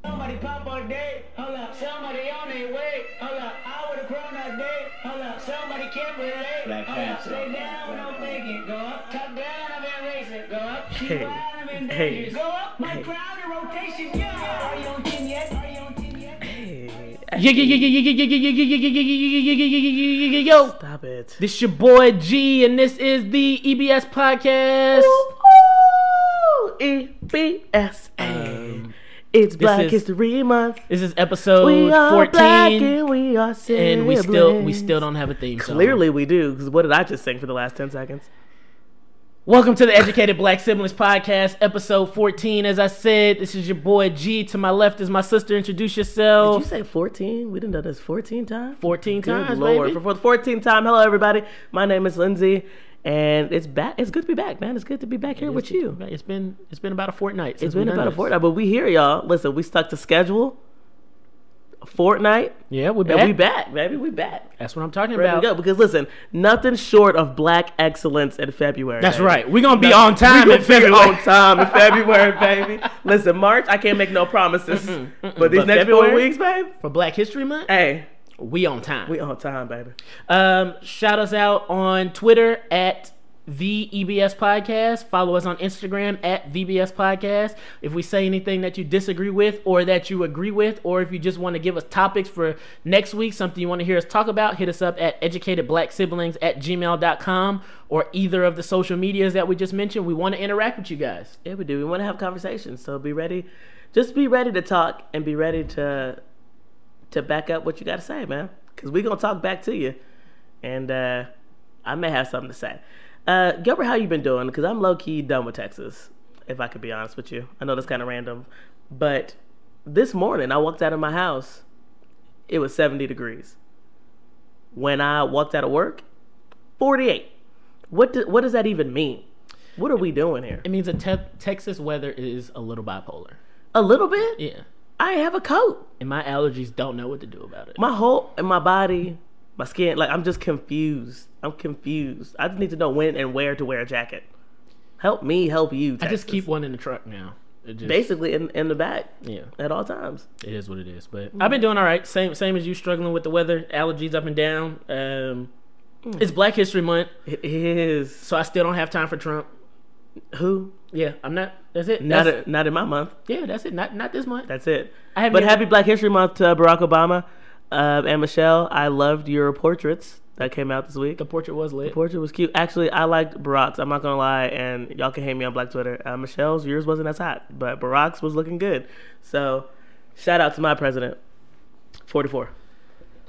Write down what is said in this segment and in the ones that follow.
Somebody pop all day, hold up. Somebody on their way, hold up. I would've grown all day, hold up. Somebody can't relate, Black hold up. Panther. Stay down, no faking. Go up, top down, I'm in racing. Go up, keep Hey, wild, I'm in hey. dangerous. Go up, my crowd in rotation, yeah. Are you on 10 yet? Are you on 10 yet? Yo, Stop it. this your boy G, and this is the EBS podcast. EBS. It's Black is- History Month. This is episode We are 14, black and we are and we siblings. still don't have a theme song. Clearly we do, because what did I just sing for the last 10 seconds? Welcome to the Educated Black Siblings podcast, episode 14. As I said, this is your boy G. To my left is my sister. Introduce Did yourself. you say 14? We done done this 14 times? 14 Good times, Lord. baby. For the 14th time, hello everybody. My name is Lindsay, and it's back. It's good to be back, man. It's good to be back here with you. It's been about a fortnight. It's since been we've done about a this. fortnight, but we here, y'all. Listen, we stuck to schedule. A fortnight. Yeah, we're And back. we back, baby. We back. That's what I'm talking Ready to about. go. Because listen, nothing short of black excellence in February. That's baby. right. We're gonna be on time We in gonna be February. on time in February, baby. Listen, March, I can't make no promises. But these But next February? 4 weeks, babe, For Black History Month, hey, we on time. we on time, baby. Shout us out on Twitter at the EBS Podcast. Follow us on Instagram at VBS Podcast. If we say anything that you disagree with or that you agree with, or if you just want to give us topics for next week, something you want to hear us talk about, hit us up at educatedblacksiblings@gmail.com or either of the social medias that we just mentioned. We want to interact with you guys. Yeah, we do. We want to have conversations. So be ready. Just be ready to talk and be ready to back up what you got to say, man. Because we're going to talk back to you. And I may have something to say. Gilbert, how you been doing? Because I'm low-key done with Texas, if I could be honest with you. I know that's kind of random. But this morning, I walked out of my house. It was 70 degrees. When I walked out of work, 48. What does that even mean? What are we doing here? It means that Texas weather is a little bipolar. A little bit? Yeah. I have a coat. And my allergies don't know what to do about it. My body, my skin, like I'm just confused. I'm confused. I just need to know when and where to wear a jacket. Help me, help you, Texas. I just keep one in the truck now. It just, basically in the back. Yeah. At all times. It is what it is. But I've been doing all right. Same as you, struggling with the weather, allergies up and down. It's Black History Month, It is. so I still don't have time for Trump. Who? Yeah, I'm not. That's it. Not That's, in my month. yeah, that's it. Not this month. That's it. I haven't But even- happy Black History Month to Barack Obama and Michelle. I loved your portraits that came out this week. The portrait was lit. The portrait was cute. Actually, I liked Barack's. I'm not gonna lie, and y'all can hate me on Black Twitter. Michelle's, yours wasn't as hot, but Barack's was looking good. So, shout out to my president. 44.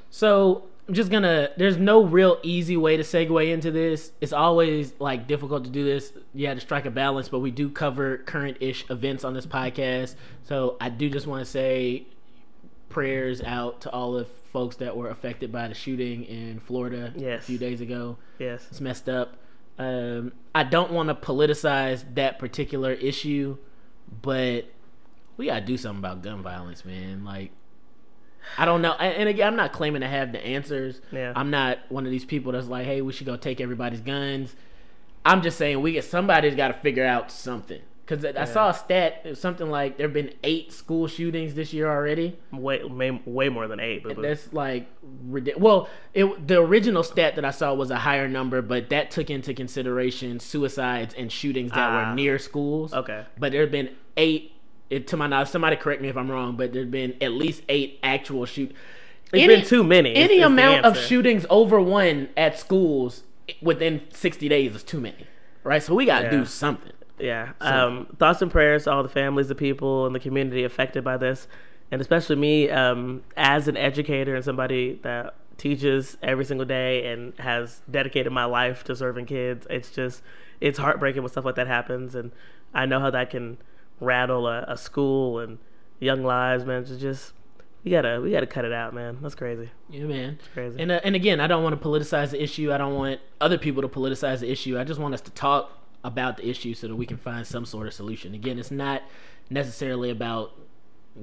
So I'm just gonna. There's no real easy way to segue into this. It's always like difficult to do this. You have to strike a balance, but we do cover current-ish events on this podcast. So I do just want to say prayers out to all the folks that were affected by the shooting in Florida a Yes. few days ago. Yes. It's messed up. I don't want to politicize that particular issue, but we gotta do something about gun violence, man. Like, I don't know. And again, I'm not claiming to have the answers. Yeah. I'm not one of these people that's like, hey, we should go take everybody's guns. I'm just saying somebody's got to figure out something. Because I saw a stat, it was something like there have been 8 school shootings this year already. Way more than 8. But That's like ridiculous. Well, the original stat that I saw was a higher number, but that took into consideration suicides and shootings that were near schools. Okay. But there have been 8, to my knowledge, somebody correct me if I'm wrong, but there have been at least 8 actual shootings. It's been too many. Any is the amount of answer. shootings over 1 at schools within 60 days is too many. Right? So we got to do something. Yeah. Thoughts and prayers to all the families, the people, and the community affected by this. And especially me as an educator and somebody that teaches every single day and has dedicated my life to serving kids. It's heartbreaking when stuff like that happens. And I know how that can rattle a school and young lives, man. It's just, we gotta cut it out, man. That's crazy. Yeah, man. It's crazy. And again, I don't want to politicize the issue. I don't want other people to politicize the issue. I just want us to talk about the issue so that we can find some sort of solution. Again, it's not necessarily about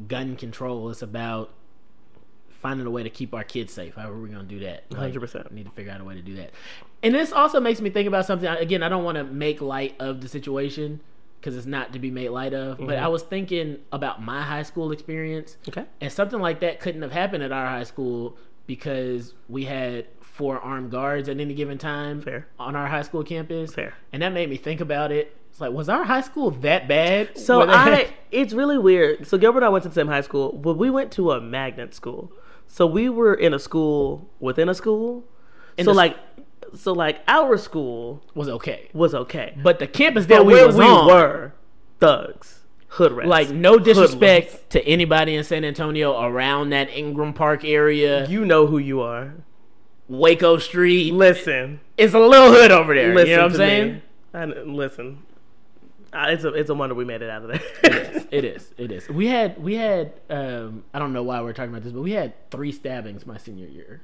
gun control. It's about finding a way to keep our kids safe. How are we going to do that? 100%. We need to figure out a way to do that. And this also makes me think about something. Again, I don't want to make light of the situation, because it's not to be made light of. But I was thinking about my high school experience. Okay. And something like that couldn't have happened at our high school because we had 4 armed guards at any given time on our high school campus. Fair. And that made me think about it. It's like, was our high school that bad? So it's really weird. So Gilbert and I went to the same high school, but we went to a magnet school. So we were in a school within a school. So our school was okay. But the campus that we were thugs, hood rats. Like, no disrespect to anybody in San Antonio around that Ingram Park area. You know who you are. Waco Street. Listen. It's a little hood over there. You know what I'm saying? Listen. It's a wonder we made it out of there. It is. We had I don't know why we're talking about this, but we had 3 stabbings my senior year,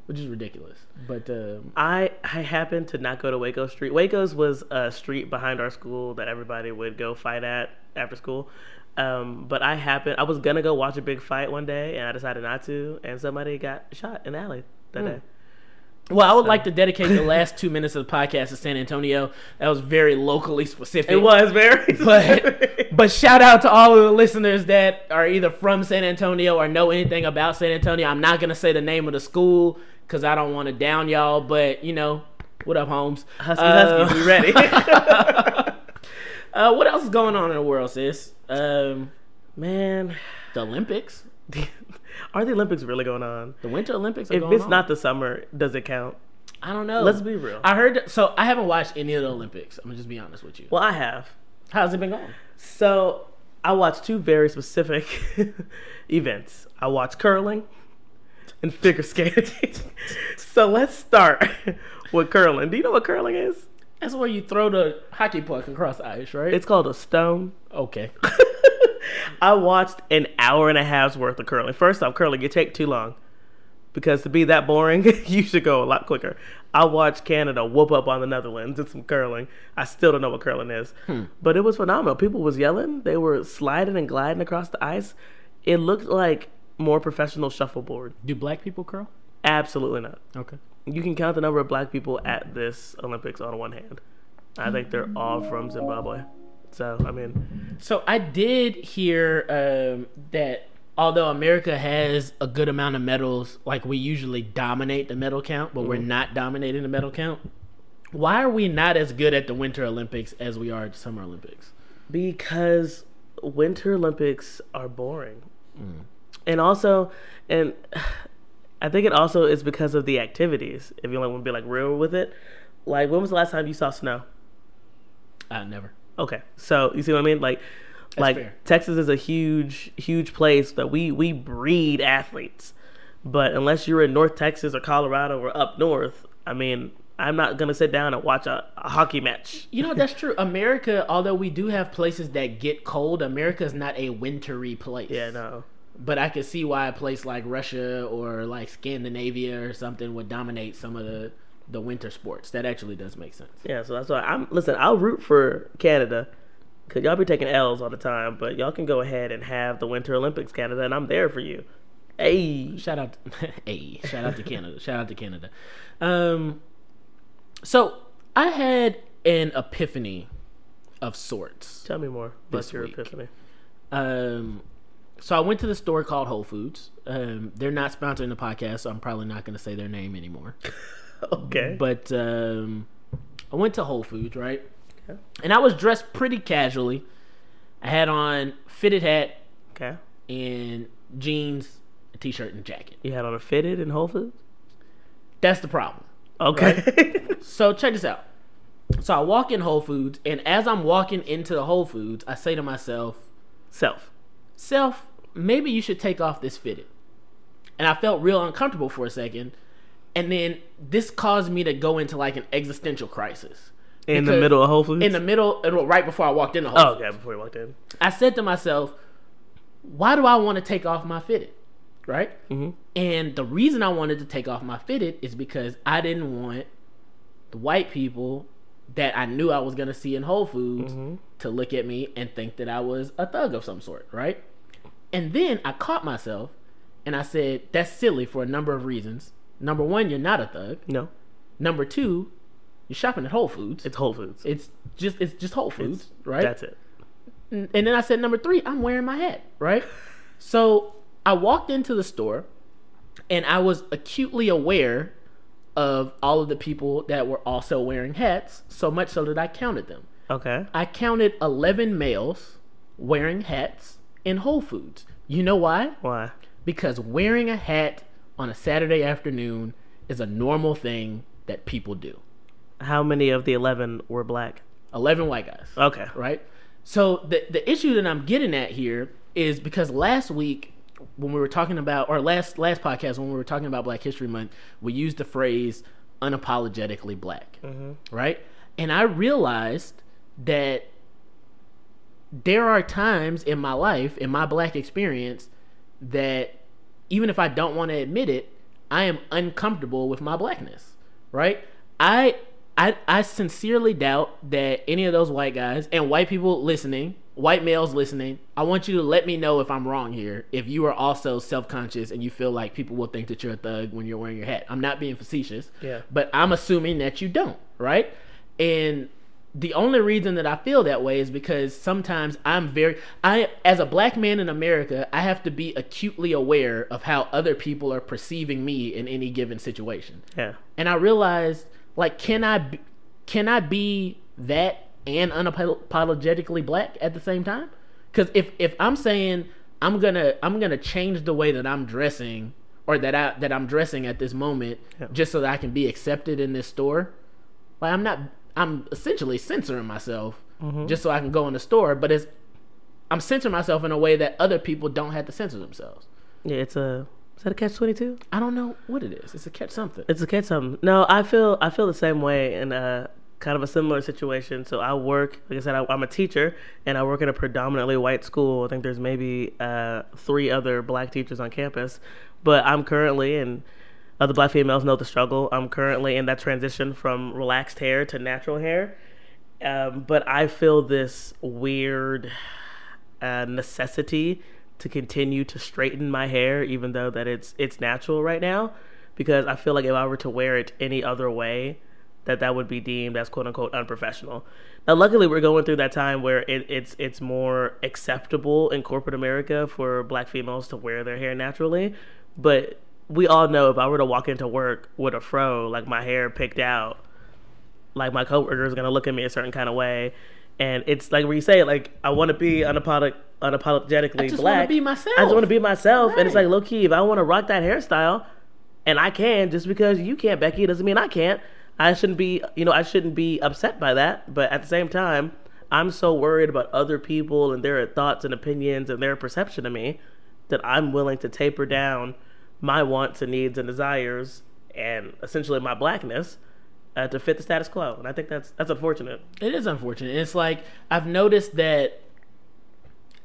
which is ridiculous. But I happened to not go to Waco Street. Waco's was a street behind our school that everybody would go fight at after school. But I was gonna go watch a big fight one day, and I decided not to, and somebody got shot in the alley that day. Well, I would like to dedicate the last 2 minutes of the podcast to San Antonio. That was very locally specific. It was very specific. But shout out to all of the listeners that are either from San Antonio or know anything about San Antonio. I'm not going to say the name of the school because I don't want to down y'all, but, you know, what up, Holmes? Husky, we ready. What else is going on in the world, sis? Man. The Olympics. Are the Olympics really going on? The Winter Olympics are going on. If it's not the summer, does it count? I don't know. Let's be real. I heard... So, I haven't watched any of the Olympics. I'm going to just be honest with you. Well, I have. How's it been going? So, I watched 2 very specific events. I watched curling and figure skating. So, let's start with curling. Do you know what curling is? That's where you throw the hockey puck across the ice, right? It's called a stone. Okay. I watched an hour and a half's worth of curling. First off, curling, it take too long. Because to be that boring, you should go a lot quicker. I watched Canada whoop up on the Netherlands in some curling. I still don't know what curling is. But it was phenomenal. People was yelling. They were sliding and gliding across the ice. It looked like more professional shuffleboard. Do black people curl? Absolutely not. Okay. You can count the number of black people at this Olympics on one hand. I think they're all from Zimbabwe. So, I mean... So, I did hear that although America has a good amount of medals, like we usually dominate the medal count, but we're not dominating the medal count. Why are we not as good at the Winter Olympics as we are at the Summer Olympics? Because Winter Olympics are boring. And also... and I think it also is because of the activities, if you want to be like real with it. Like, when was the last time you saw snow? Never. Okay, so you see what I mean? Like fair. Texas is a huge place that we breed athletes, but unless you're in North Texas or Colorado or up north, I mean, I'm not gonna sit down and watch a hockey match. You know, that's true. America, although we do have places that get cold, America is not a wintry place. Yeah, no. But I could see why a place like Russia or like Scandinavia or something would dominate some of the winter sports. That actually does make sense. Yeah, so that's why I'll root for Canada because y'all be taking L's all the time, but y'all can go ahead and have the Winter Olympics, Canada, and I'm there for you. Hey, shout out to Canada. Shout out to Canada. So I had an epiphany of sorts. Tell me more about your epiphany. So I went to the store called Whole Foods. They're not sponsoring the podcast, so I'm probably not going to say their name anymore. Okay. But I went to Whole Foods, right? Okay. And I was dressed pretty casually. I had on fitted hat, okay, and jeans, a t-shirt, and jacket. You had on a fitted in Whole Foods? That's the problem. Okay. Right? So check this out. So I walk in Whole Foods, and as I'm walking into the Whole Foods, I say to myself, Self, maybe you should take off this fitted. And I felt real uncomfortable for a second. And then this caused me to go into like an existential crisis. In the middle of Whole Foods? In the middle, right before I walked into Whole Foods. Okay, before you walked in. I said to myself, why do I want to take off my fitted? Right? Mm-hmm. And the reason I wanted to take off my fitted is because I didn't want the white people that I knew I was going to see in Whole Foods to look at me and think that I was a thug of some sort, right? And then I caught myself and I said, that's silly for a number of reasons. Number one, you're not a thug. No. Number two, you're shopping at Whole Foods. It's Whole Foods. It's it's just Whole Foods, right? That's it. And then I said, number 3, I'm wearing my hat, right? So I walked into the store and I was acutely aware of all of the people that were also wearing hats, so much so that I counted them. Okay. I counted 11 males wearing hats in Whole Foods. You know why? Why? Because wearing a hat on a Saturday afternoon is a normal thing that people do. How many of the 11 were black? 11 white guys. Okay. Right? So the issue that I'm getting at here is because last week when we were talking about, or last podcast when we were talking about Black History Month, we used the phrase unapologetically black. Right? And I realized that there are times in my life, in my black experience, that even if I don't want to admit it, I am uncomfortable with my blackness, right? I sincerely doubt that any of those white guys and white people listening, white males listening, I want you to let me know if I'm wrong here, if you are also self-conscious and you feel like people will think that you're a thug when you're wearing your hat. I'm not being facetious, but I'm assuming that you don't, right? And the only reason that I feel that way is because sometimes as a black man in America, I have to be acutely aware of how other people are perceiving me in any given situation. Yeah. And I realized, like, can I be that and unapologetically black at the same time? Because if I'm saying I'm gonna change the way that I'm dressing, or that I'm dressing at this moment, just so that I can be accepted in this store, like, I'm essentially censoring myself just so I can go in the store, but I'm censoring myself in a way that other people don't have to censor themselves. Yeah, is that a catch-22? I don't know what it is. It's a catch something. It's a catch something. No, I feel the same way in kind of a similar situation. So I work, like I said, I'm a teacher, and I work in a predominantly white school. I think there's maybe 3 other black teachers on campus, but I'm currently in. Other black females know the struggle. I'm currently in that transition from relaxed hair to natural hair. But I feel this weird necessity to continue to straighten my hair, even though that it's natural right now, because I feel like if I were to wear it any other way, that would be deemed as quote unquote unprofessional. Now, luckily, we're going through that time where it's more acceptable in corporate America for black females to wear their hair naturally, but we all know if I were to walk into work with a fro, like my hair picked out, like my coworker is going to look at me a certain kind of way. And it's like where you say, like, I want to be unapologetically black. I just want to be myself. I just want to be myself. Right. And it's like, low key, if I want to rock that hairstyle, and I can, just because you can't, Becky, doesn't mean I can't. I shouldn't be upset by that. But at the same time, I'm so worried about other people and their thoughts and opinions and their perception of me that I'm willing to taper down my wants and needs and desires and essentially my blackness to fit the status quo. And I think that's unfortunate. It is unfortunate. It's like, I've noticed that,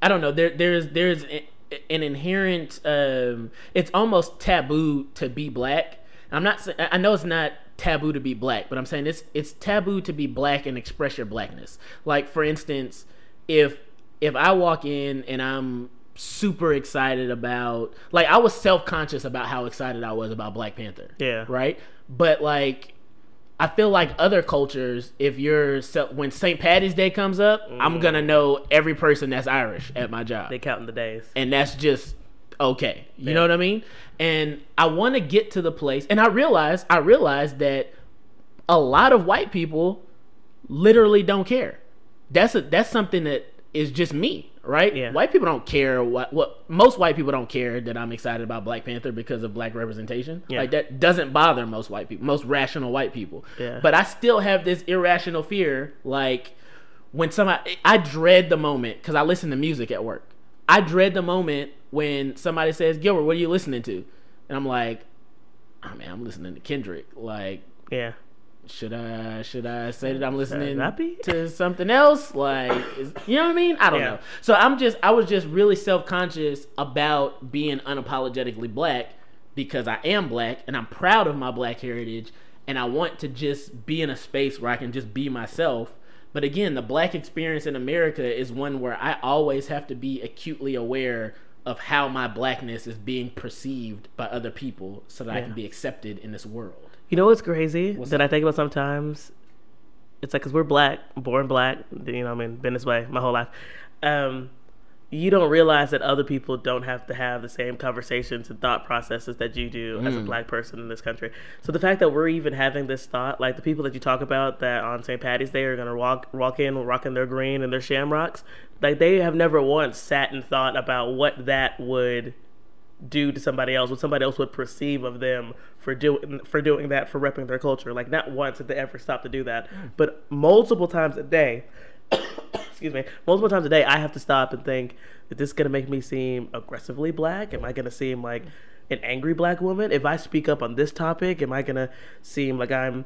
I don't know, there's an inherent, it's almost taboo to be black. I know it's not taboo to be black, but I'm saying it's taboo to be black and express your blackness. Like, for instance, if I walk in and I'm super excited about, like, I was self-conscious about how excited I was about Black Panther. Yeah. Right? But, like, I feel like other cultures, when St. Patty's Day comes up, I'm gonna know every person that's Irish at my job. They counting the days. And that's just okay. You know what I mean? And I want to get to the place, and I realize that a lot of white people literally don't care. That's something that is just me. Right? Yeah. White people don't care most white people don't care that I'm excited about Black Panther because of black representation. Yeah. Like, that doesn't bother most white people, most rational white people. Yeah. But I still have this irrational fear, like, when I dread the moment, because I listen to music at work. I dread the moment when somebody says, Gilbert, what are you listening to? And I'm like, oh man, I'm listening to Kendrick. Like, yeah. Should I say that I'm listening to something else? Like, you know what I mean? I don't know. So I was just really self-conscious about being unapologetically black, because I am black and I'm proud of my black heritage, and I want to just be in a space where I can just be myself. But again, the black experience in America is one where I always have to be acutely aware of how my blackness is being perceived by other people so that I can be accepted in this world. You know what's crazy that I think about sometimes it's like, because we're black, born black, you know what I mean, been this way my whole life. You don't realize that other people don't have to have the same conversations and thought processes that you do as a black person in this country. So the fact that we're even having this thought, like the people that you talk about that on St. Patty's Day are going to walk in rocking their green and their shamrocks, like they have never once sat and thought about what that would do to somebody else, what somebody else would perceive of them for doing that, for repping their culture. Like not once did they ever stop to do that, but multiple times a day. Excuse me, multiple times a day, I have to stop and think, is this going to make me seem aggressively black? Am I going to seem like an angry black woman? If I speak up on this topic, am I going to seem like I'm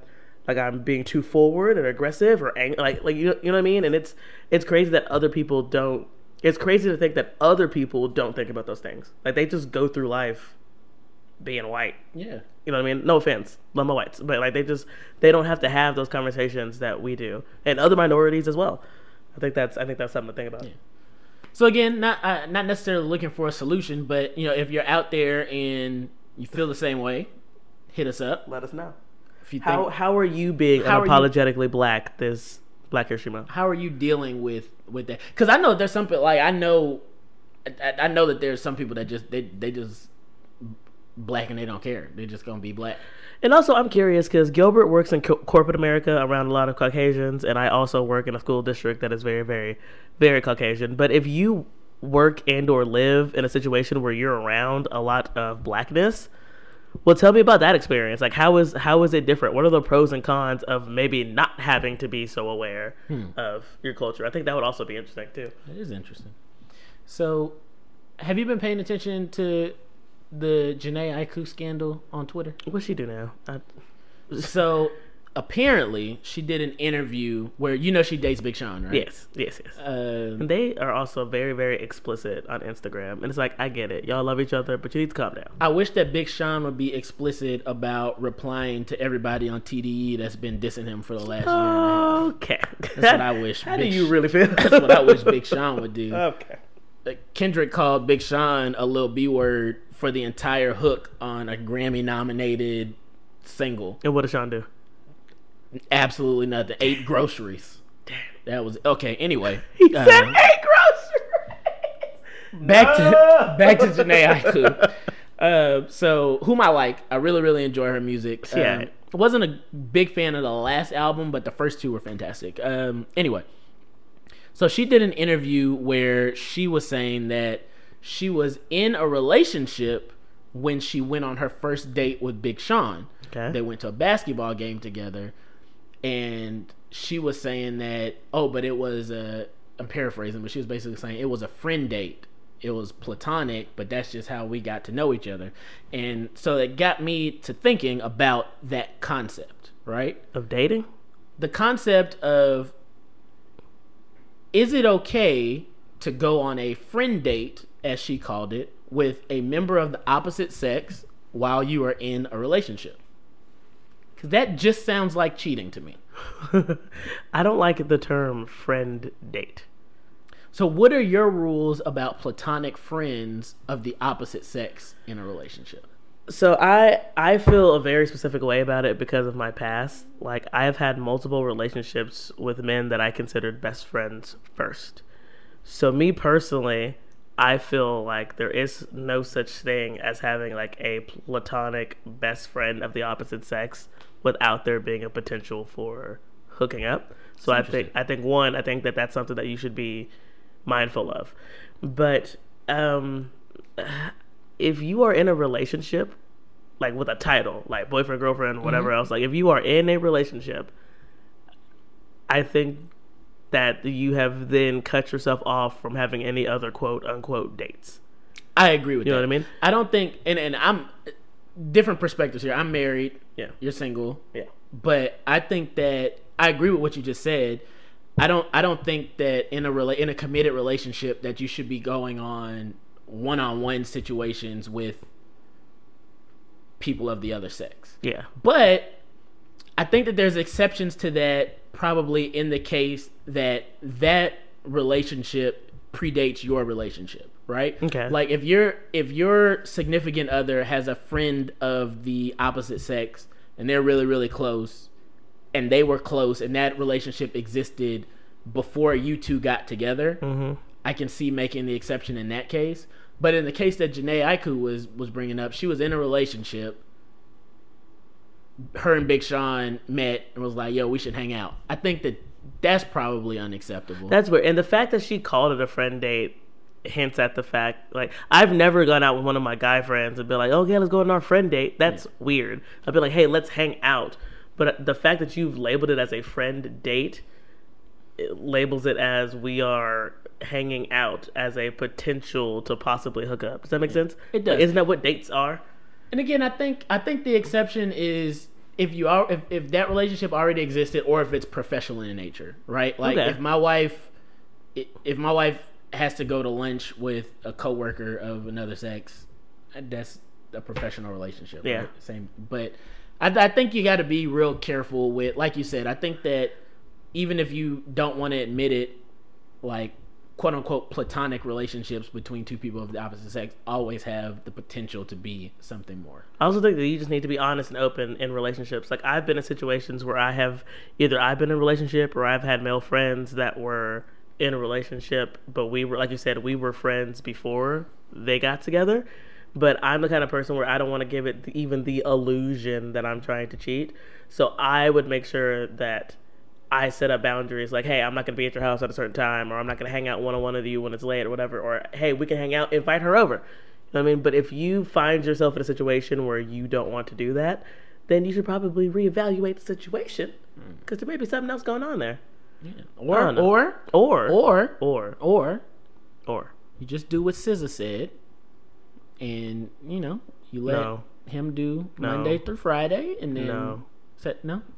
being too forward or aggressive or like you know what I mean? And it's crazy that other people don't. It's crazy to think that other people don't think about those things. Like they just go through life being white. Yeah. You know what I mean? No offense, love my whites, but like they don't have to have those conversations that we do, and other minorities as well. I think that's something to think about. Yeah. So again, not necessarily looking for a solution, but you know, if you're out there and you feel the same way, hit us up. Let us know. If you How are you being unapologetically black this Black History Month? How are you dealing with that? Because I know there's some people, like I know that there's some people that just they just black and they don't care. They're just gonna be black. And also, I'm curious because Gilbert works in corporate America around a lot of Caucasians, and I also work in a school district that is very, very, very Caucasian. But if you work and or live in a situation where you're around a lot of blackness, well, tell me about that experience. Like, how is it different? What are the pros and cons of maybe not having to be so aware of your culture? I think that would also be interesting too. That is interesting. So, have you been paying attention to the Jhene scandal on Twitter? What's she do now? So apparently she did an interview where, you know, she dates Big Sean, right? Yes. And they are also very, very explicit on Instagram. And it's like, I get it. Y'all love each other, but you need to calm down. I wish that Big Sean would be explicit about replying to everybody on TDE that's been dissing him for the last year and a half. Okay. That's what I wish. How do you really feel? That's what I wish Big Sean would do. Okay. Kendrick called Big Sean a little B-word for the entire hook on a Grammy-nominated single. And what did Sean do? Absolutely nothing. Ate groceries. Damn. That was okay. Anyway, he said ate groceries. Back to Jhene Aiko. So whom I like, I really, really enjoy her music. I wasn't a big fan of the last album, but the first two were fantastic. Anyway, so she did an interview where she was saying that she was in a relationship when she went on her first date with Big Sean. Okay. They went to a basketball game together, and she was saying that, but it was I'm paraphrasing, but she was basically saying it was a friend date. It was platonic, but that's just how we got to know each other. And so it got me to thinking about that concept, right? Of dating? The concept of, is it okay to go on a friend date, as she called it, with a member of the opposite sex while you are in a relationship? Because that just sounds like cheating to me. I don't like the term friend date. So what are your rules about platonic friends of the opposite sex in a relationship? So I feel a very specific way about it because of my past. Like, I have had multiple relationships with men that I considered best friends first. So me personally, I feel like there is no such thing as having like a platonic best friend of the opposite sex without there being a potential for hooking up. So I think that that's something that you should be mindful of. But if you are in a relationship, like with a title, like boyfriend, girlfriend, whatever else, like if you are in a relationship, I think that you have then cut yourself off from having any other quote unquote dates. I agree with that. You know what I mean? I don't think, and I'm different perspectives here. I'm married. Yeah. You're single. Yeah. But I think that I agree with what you just said. I don't think that in a committed relationship that you should be going on one-on-one situations with people of the other sex. Yeah. But I think that there's exceptions to that, probably in the case that relationship predates your relationship, right? Okay. Like if your significant other has a friend of the opposite sex and they're really, really close, and they were close, and that relationship existed before you two got together, I can see making the exception in that case. But in the case that Jhene Aiku was bringing up, she was in a relationship. Her and Big Sean met and was like, yo, we should hang out. I think that's probably unacceptable. That's weird. And the fact that she called it a friend date hints at the fact, like, I've never gone out with one of my guy friends and been like, okay, let's go on our friend date. That's weird. I'd be like, hey, let's hang out. But the fact that you've labeled it as a friend date, it labels it as we are hanging out as a potential to possibly hook up. Does that make sense? It does. Like, isn't that what dates are? And again, I think the exception is if that relationship already existed, or if it's professional in nature, right? Like if my wife has to go to lunch with a coworker of another sex, that's a professional relationship. Yeah. Right? Same. But I think you got to be real careful with, like you said, I think that even if you don't want to admit it, like, quote unquote platonic relationships between two people of the opposite sex always have the potential to be something more. I also think that you just need to be honest and open in relationships. Like, I've been in situations where I've been in a relationship, or I've had male friends that were in a relationship, but we were, like you said, we were friends before they got together. But I'm the kind of person where I don't want to give it even the illusion that I'm trying to cheat. So I would make sure that I set up boundaries, like, hey, I'm not going to be at your house at a certain time, or I'm not going to hang out one-on-one with you when it's late or whatever, or hey, we can hang out, invite her over. You know what I mean? But if you find yourself in a situation where you don't want to do that, then you should probably reevaluate the situation, because there may be something else going on there. Yeah. Or you just do what SZA said, and you let him do Monday through Friday, and then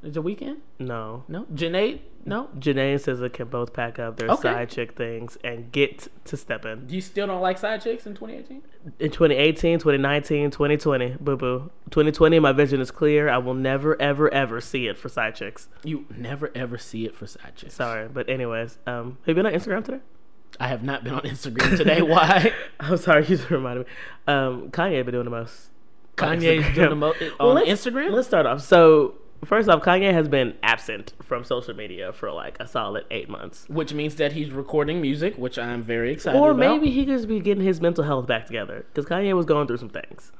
it's a weekend. No. Jhene and SZA can both pack up their side chick things and get to stepping. You still don't like side chicks in 2018? In 2018, 2019, 2020, boo-boo. 2020, my vision is clear. I will never, ever, ever see it for side chicks. You never, ever see it for side chicks. Sorry, but anyways, have you been on Instagram today? I have not been on Instagram today. Why? I'm sorry, you just reminded me. Kanye been doing the most. Kanye's doing the most on Instagram? Let's start off. So, first off, Kanye has been absent from social media for like a solid 8 months. Which means that he's recording music, which I'm very excited about. Or about. maybe he could just be getting his mental health back together, because Kanye was going through some things.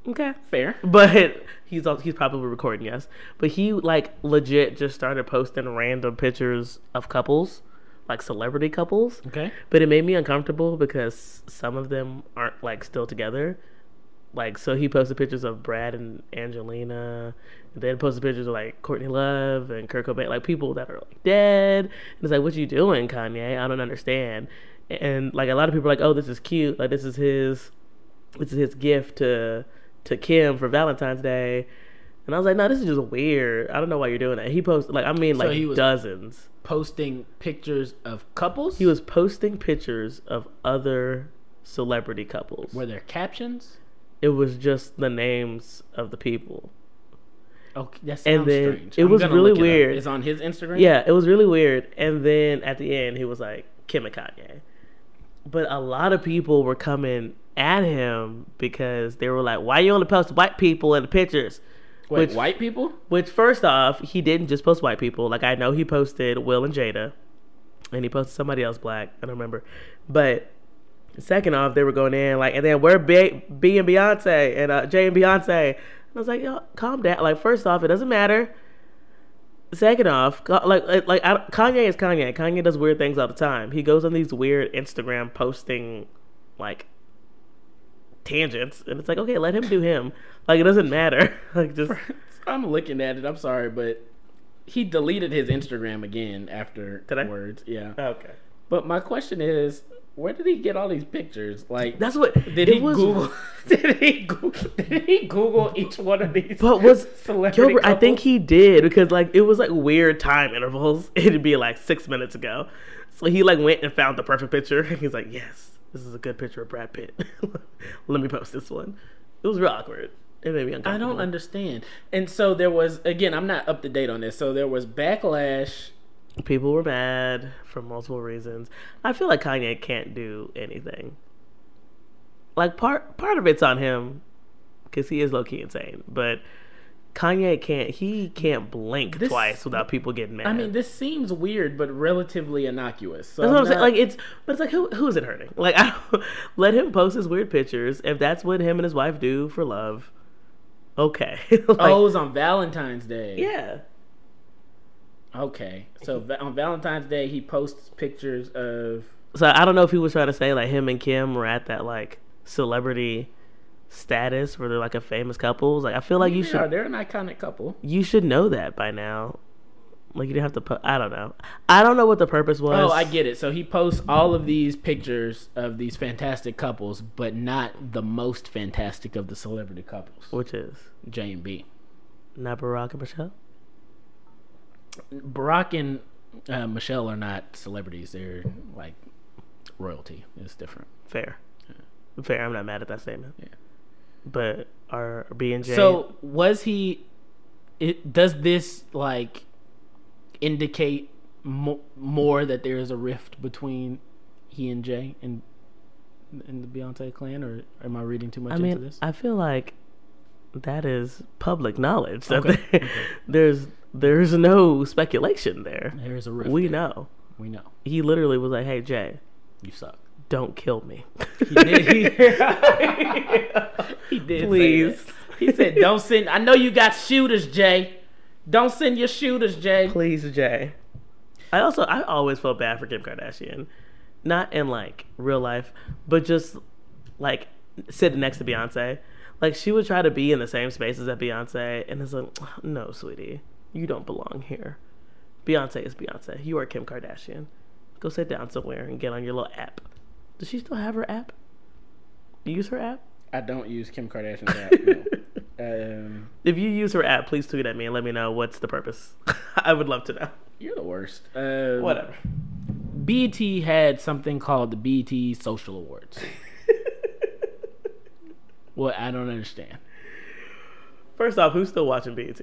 Okay. Fair. But he's probably recording, yes. But he, like, legit just started posting random pictures of couples, like celebrity couples. Okay. But it made me uncomfortable because some of them aren't, like, still together. Like, so he posted pictures of Brad and Angelina, and then posted pictures of, like, Courtney Love and Kurt Cobain, like, people that are, like, dead. And it's like, what you doing, Kanye? I don't understand. And, like, a lot of people are like, oh, this is cute. Like, this is his gift to Kim for Valentine's Day. And I was like, no, this is just weird. I don't know why you're doing that. He posted, like, he was dozens. Posting pictures of couples? He was posting pictures of other celebrity couples. Were there captions? It was just the names of the people. Okay, that sounds strange. It was really weird. It's on his Instagram? Yeah, it was really weird. And then at the end, he was like, Kim and Kanye. But a lot of people were coming at him because they were like, why you only post white people in the pictures? Wait, white people? Which, first off, he didn't just post white people. Like, I know he posted Will and Jada, and he posted somebody else black. I don't remember. But second off, they were going in, like, and then where B and Beyonce and Jay and Beyonce. And I was like, yo, calm down. Like, first off, it doesn't matter. Second off, Kanye is Kanye. Kanye does weird things all the time. He goes on these weird Instagram posting, like, tangents, and it's like, okay, let him do him. Like, it doesn't matter. Like, just I'm looking at it. I'm sorry, but he deleted his Instagram again afterwards. Yeah. Okay. But my question is, where did he get all these pictures? Like, that's what Google? Did he Google each one of these? But was celebrity Gilbert? couples? I think he did, because like it was like weird time intervals. It'd be like 6 minutes ago, so he like went and found the perfect picture. He's like, yes, this is a good picture of Brad Pitt. Let me post this one. It was real awkward. It made me uncomfortable. I don't understand. And so there was, again, I'm not up to date on this. So there was backlash. People were mad for multiple reasons. I feel like Kanye can't do anything. Like, part of it's on him, because he is low-key insane. But Kanye can't blink twice without people getting mad. I mean, this seems weird, but relatively innocuous. So that's what I'm saying. Like it's like who is it hurting? Like let him post his weird pictures if that's what him and his wife do for love. Okay. Like, it was on Valentine's Day. Yeah. Okay, so on Valentine's Day he posts pictures of. So I don't know if he was trying to say like him and Kim were at that like celebrity status where they're like a famous couple. Like I feel like you should. They're an iconic couple. You should know that by now. Like you didn't have to. I don't know. I don't know what the purpose was. Oh, I get it. So he posts all of these pictures of these fantastic couples, but not the most fantastic of the celebrity couples, which is J and B. Not Barack and Michelle. Barack and Michelle are not celebrities. They're like royalty. It's different. Fair. I'm not mad at that statement. Yeah. But are B and J. So was he? Does this like indicate more that there is a rift between he and Jay and the Beyonce clan, or am I reading too much into this? I feel like that is public knowledge. That there's no speculation there. There's a rift. We know. He literally was like, "Hey Jay, you suck. Don't kill me." He did. He did. Please. He said, "Don't send. I know you got shooters, Jay. Don't send your shooters, Jay. Please, Jay." I always felt bad for Kim Kardashian, not in like real life, but just like sitting next to Beyonce. Like she would try to be in the same spaces as Beyonce, and it's like, no, sweetie, you don't belong here. Beyonce is Beyonce. You are Kim Kardashian. Go sit down somewhere and get on your little app. Does she still have her app? You use her app? I don't use Kim Kardashian's app. No. If you use her app, please tweet at me and let me know what's the purpose. I would love to know. You're the worst. Whatever. BET had something called the BET Social Awards. What? I don't understand. First off, who's still watching BET?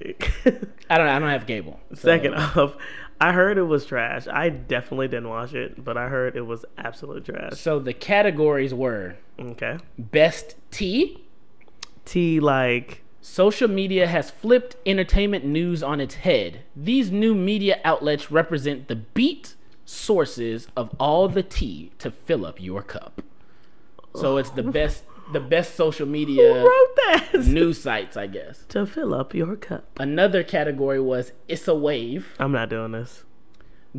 I don't have cable. So. Second off, I heard it was trash. I definitely didn't watch it, but I heard it was absolute trash. So the categories were Best Tea. Tea like... Social media has flipped entertainment news on its head. These new media outlets represent the beat sources of all the tea to fill up your cup. So it's the best social media Who wrote that? News sites, I guess. To fill up your cup. Another category was It's a Wave. I'm not doing this.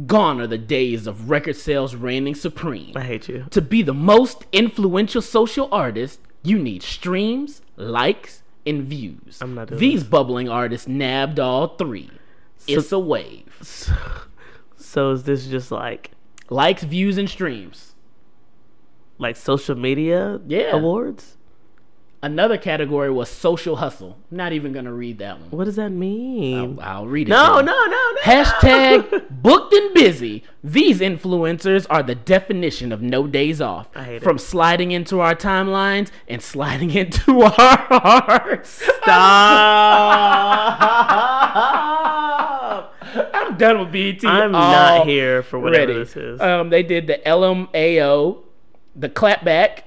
Gone are the days of record sales reigning supreme. I hate you. To be the most influential social artist, you need streams, likes, and views. I'm not doing These this. bubbling artists nabbed all three. It's a wave. So is this just like... Likes, views, and streams. Like social media awards? Another category was social hustle. Not even going to read that one. What does that mean? I'll read it. No. Hashtag booked and busy. These influencers are the definition of no days off. I hate it. From sliding into our timelines and sliding into our hearts. Stop. I'm done with BET. I'm not here for whatever this is. They did the LMAO, the Clapback,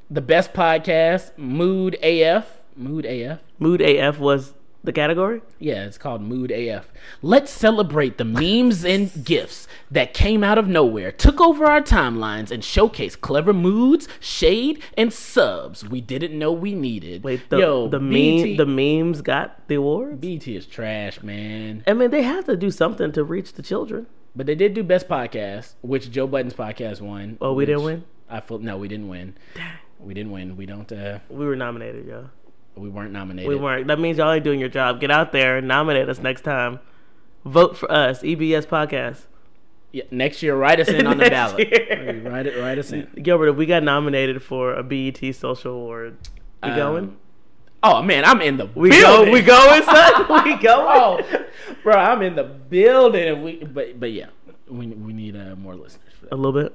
the Best Podcast, Mood AF. Mood AF was the category? Yeah, it's called Mood AF. Let's celebrate the memes and gifs that came out of nowhere, took over our timelines, and showcased clever moods, shade, and subs we didn't know we needed. Wait, the memes got the awards? BET is trash, man. I mean, they have to do something to reach the children. But they did do Best Podcast, which Joe Budden's podcast won. Oh, we didn't win? No, we didn't win. We didn't win. We don't. We were nominated, yo. We weren't nominated. We weren't. That means y'all ain't doing your job. Get out there and nominate us next time. Vote for us, EBS Podcast. Yeah, next year, write us in on the ballot. Write us in. Gilbert, we got nominated for a BET Social Award. We going? Oh man, I'm in the building. We going, son? We going? Oh, bro, I'm in the building. But yeah, we need more listeners. A little bit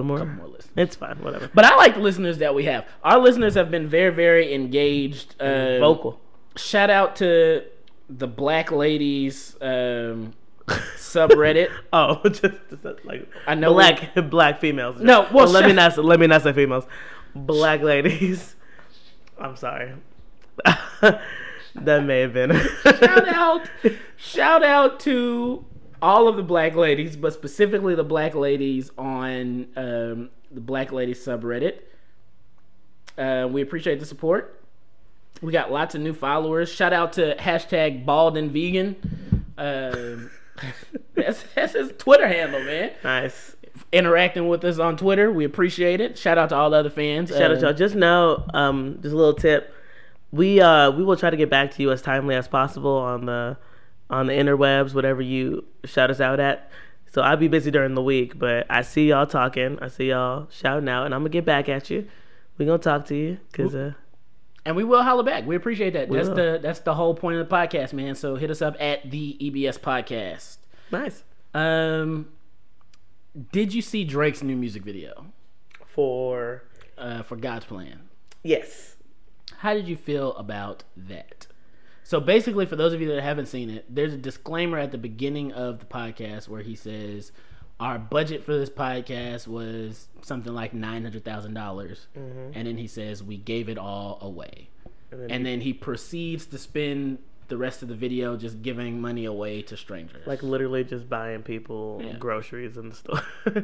more. A couple more listeners. It's fine, whatever. But I like the listeners that we have. Our listeners have been very, very engaged, vocal. Shout out to the Black Ladies subreddit. Oh, just like I know black females. No, well, let me not say females. Black ladies. I'm sorry. That may have been. Shout out to all of the black ladies, but specifically the black ladies on the Black Ladies subreddit. We appreciate the support. We got lots of new followers. Shout out to #BaldandVegan. That's his Twitter handle, man. Nice. Interacting with us on Twitter. We appreciate it. Shout out to all the other fans. Shout out to y'all. Just know, just a little tip. We will try to get back to you as timely as possible on the interwebs, whatever you shout us out at. So I'll be busy during the week, but I see y'all talking. I see y'all shouting out, and I'm gonna get back at you. We're gonna talk to you, and we will holler back. We appreciate that. That's the whole point of the podcast, man. So hit us up at the EBS Podcast. Nice. Did you see Drake's new music video for God's Plan? Yes. How did you feel about that? So basically, for those of you that haven't seen it, there's a disclaimer at the beginning of the podcast where he says our budget for this podcast was something like $900,000, and then he says we gave it all away, and then he proceeds to spend the rest of the video just giving money away to strangers, like literally just buying people groceries in the store,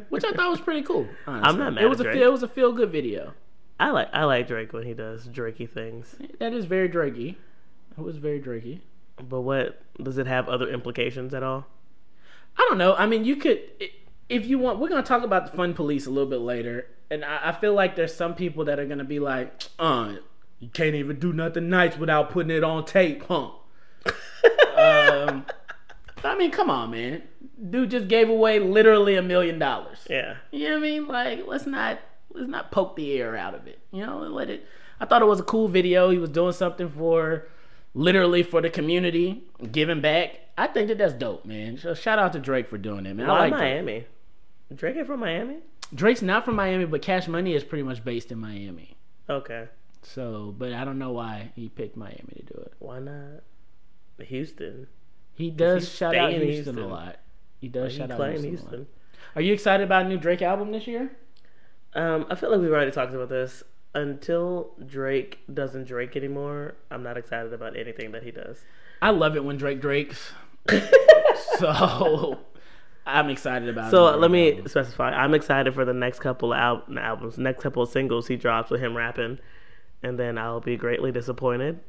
which I thought was pretty cool. Honestly. I'm not mad. It was a feel good video. I like Drake when he does Drakey things. That is very Drakey. It was very Drakey. But what does it have other implications at all? I don't know. I mean, you could, if you want. We're gonna talk about the Fun Police a little bit later, and I feel like there's some people that are gonna be like, you can't even do nothing nice without putting it on tape, huh? I mean, come on, man. Dude just gave away literally $1 million. Yeah. You know what I mean? Like, let's not poke the air out of it. You know, let it. I thought it was a cool video. He was doing something literally for the community, giving back. I think that's dope, man. So shout out to Drake for doing it, man. Why I like Miami? Drake is from Miami? Drake's not from Miami, but Cash Money is pretty much based in Miami. Okay. So, but I don't know why he picked Miami to do it. Why not Houston? He does shout out Houston a lot. He does shout out Houston a lot. Are you excited about a new Drake album this year? I feel like we've already talked about this. Until Drake doesn't Drake anymore, I'm not excited about anything that he does. I love it when Drake drakes. So I'm excited about it. So let me specify. I'm excited for the next couple of albums, next couple of singles he drops with him rapping. And then I'll be greatly disappointed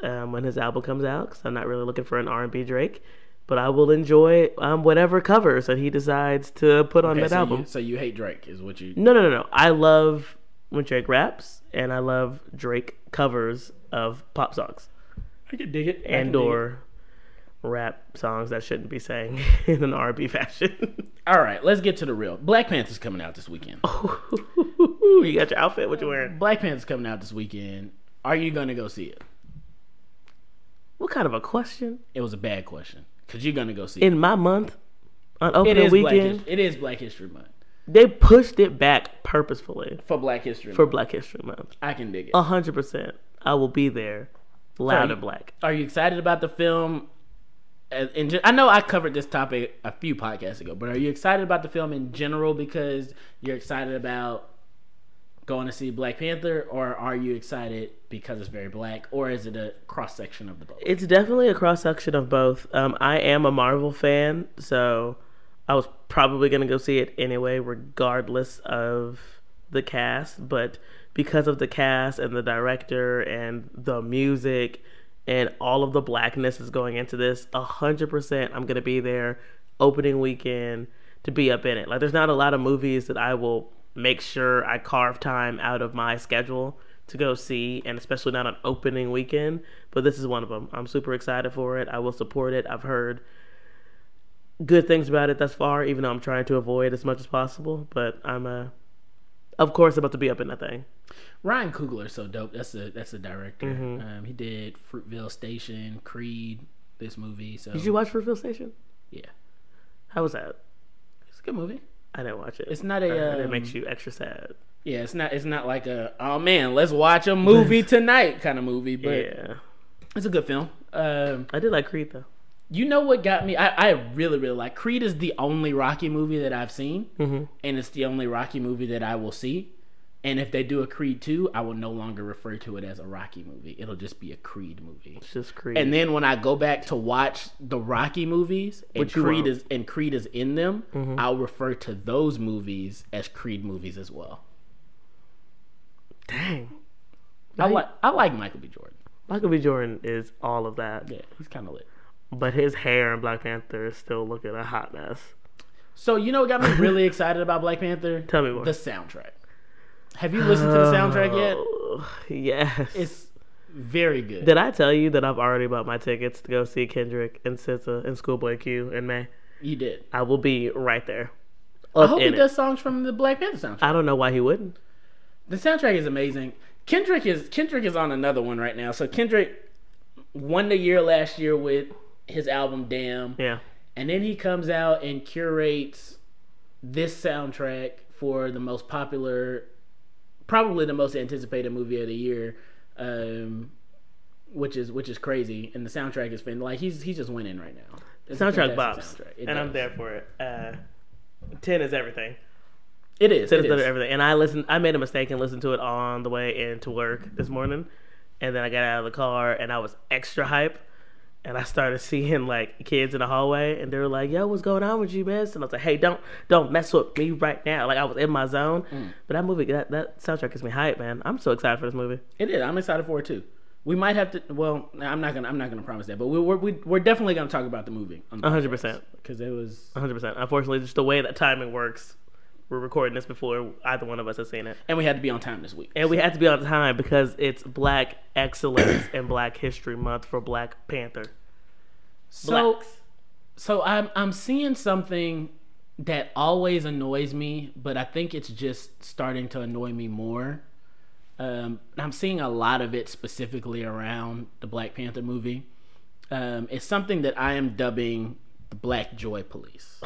when his album comes out, because I'm not really looking for an R&B Drake. But I will enjoy whatever covers that he decides to put on that album. So you hate Drake is what you... No. I love when Drake raps, and I love Drake covers of pop songs. I can dig it. And/or rap songs that shouldn't be sang in an R&B fashion. All right, let's get to the real. Black Panther's coming out this weekend. You got your outfit? What you wearing? Black Panther's coming out this weekend. Are you going to go see it? What kind of a question? It was a bad question. Because you're going to go see it. In my month? On opening weekend? It is Black History Month. They pushed it back purposefully. For Black History Month. For Black History Month. I can dig it. 100%. I will be there. Loud and black. Are you excited about the film? I know I covered this topic a few podcasts ago, but are you excited about the film in general because you're excited about going to see Black Panther, or are you excited because it's very black, or is it a cross-section of the both? It's definitely a cross-section of both. I am a Marvel fan, so I was probably going to go see it anyway, regardless of the cast, but because of the cast and the director and the music and all of the blackness is going into this, 100% I'm going to be there opening weekend to be up in it. Like, there's not a lot of movies that I will make sure I carve time out of my schedule to go see, and especially not on opening weekend, but this is one of them. I'm super excited for it. I will support it. I've heard good things about it thus far, even though I'm trying to avoid as much as possible, but I'm of course about to be up in that thing. Ryan Coogler's so dope. That's a director. Mm-hmm. He did Fruitvale Station, Creed, this movie. So did you watch Fruitvale Station? Yeah. How was that? It's a good movie. I didn't watch it. It's not a. It makes you extra sad. Yeah, it's not like a, oh man, let's watch a movie tonight kind of movie. But yeah, it's a good film. I did like Creed though. You know what got me? I really like Creed. Is the only Rocky movie that I've seen, mm-hmm. and it's the only Rocky movie that I will see. And if they do a Creed 2, I will no longer refer to it as a Rocky movie. It'll just be a Creed movie. It's just Creed. And then when I go back to watch the Rocky movies and Creed is in them, I'll refer to those movies as Creed movies as well. Dang. I like Michael B. Jordan. Michael B. Jordan is all of that. Yeah, he's kind of lit. But his hair in Black Panther is still looking a hot mess. So you know what got me really excited about Black Panther? Tell me more. The soundtrack. Have you listened to the soundtrack yet? Yes. It's very good. Did I tell you that I've already bought my tickets to go see Kendrick and SZA and Schoolboy Q in May? You did. I will be right there. I hope he does songs from the Black Panther soundtrack. I don't know why he wouldn't. The soundtrack is amazing. Kendrick is on another one right now. So Kendrick won the year last year with his album Damn. Yeah. And then he comes out and curates this soundtrack for the most popular, probably the most anticipated movie of the year, which is crazy. And the soundtrack is like he's just winning right now. The soundtrack bops, and I'm there for it. 10 is everything. It is. 10 is everything. And I made a mistake and listened to it on the way into work this morning, and then I got out of the car and I was extra hype. And I started seeing like kids in the hallway, and they were like, "Yo, what's going on with you, miss?" And I was like, "Hey, don't mess with me right now." Like I was in my zone. But that movie, that soundtrack gets me hype, man. I'm so excited for this movie. It is. I'm excited for it too. We might have to. Well, I'm not gonna promise that, but we're definitely gonna talk about the movie. 100%. Because it was 100%. Unfortunately, just the way that timing works, we're recording this before either one of us has seen it, and we had to be on time this week. And we had to be on time because it's Black Excellence and Black History Month for Black Panther. So I'm seeing something that always annoys me, but I think it's just starting to annoy me more. I'm seeing a lot of it specifically around the Black Panther movie. It's something that I am dubbing the Black Joy Police.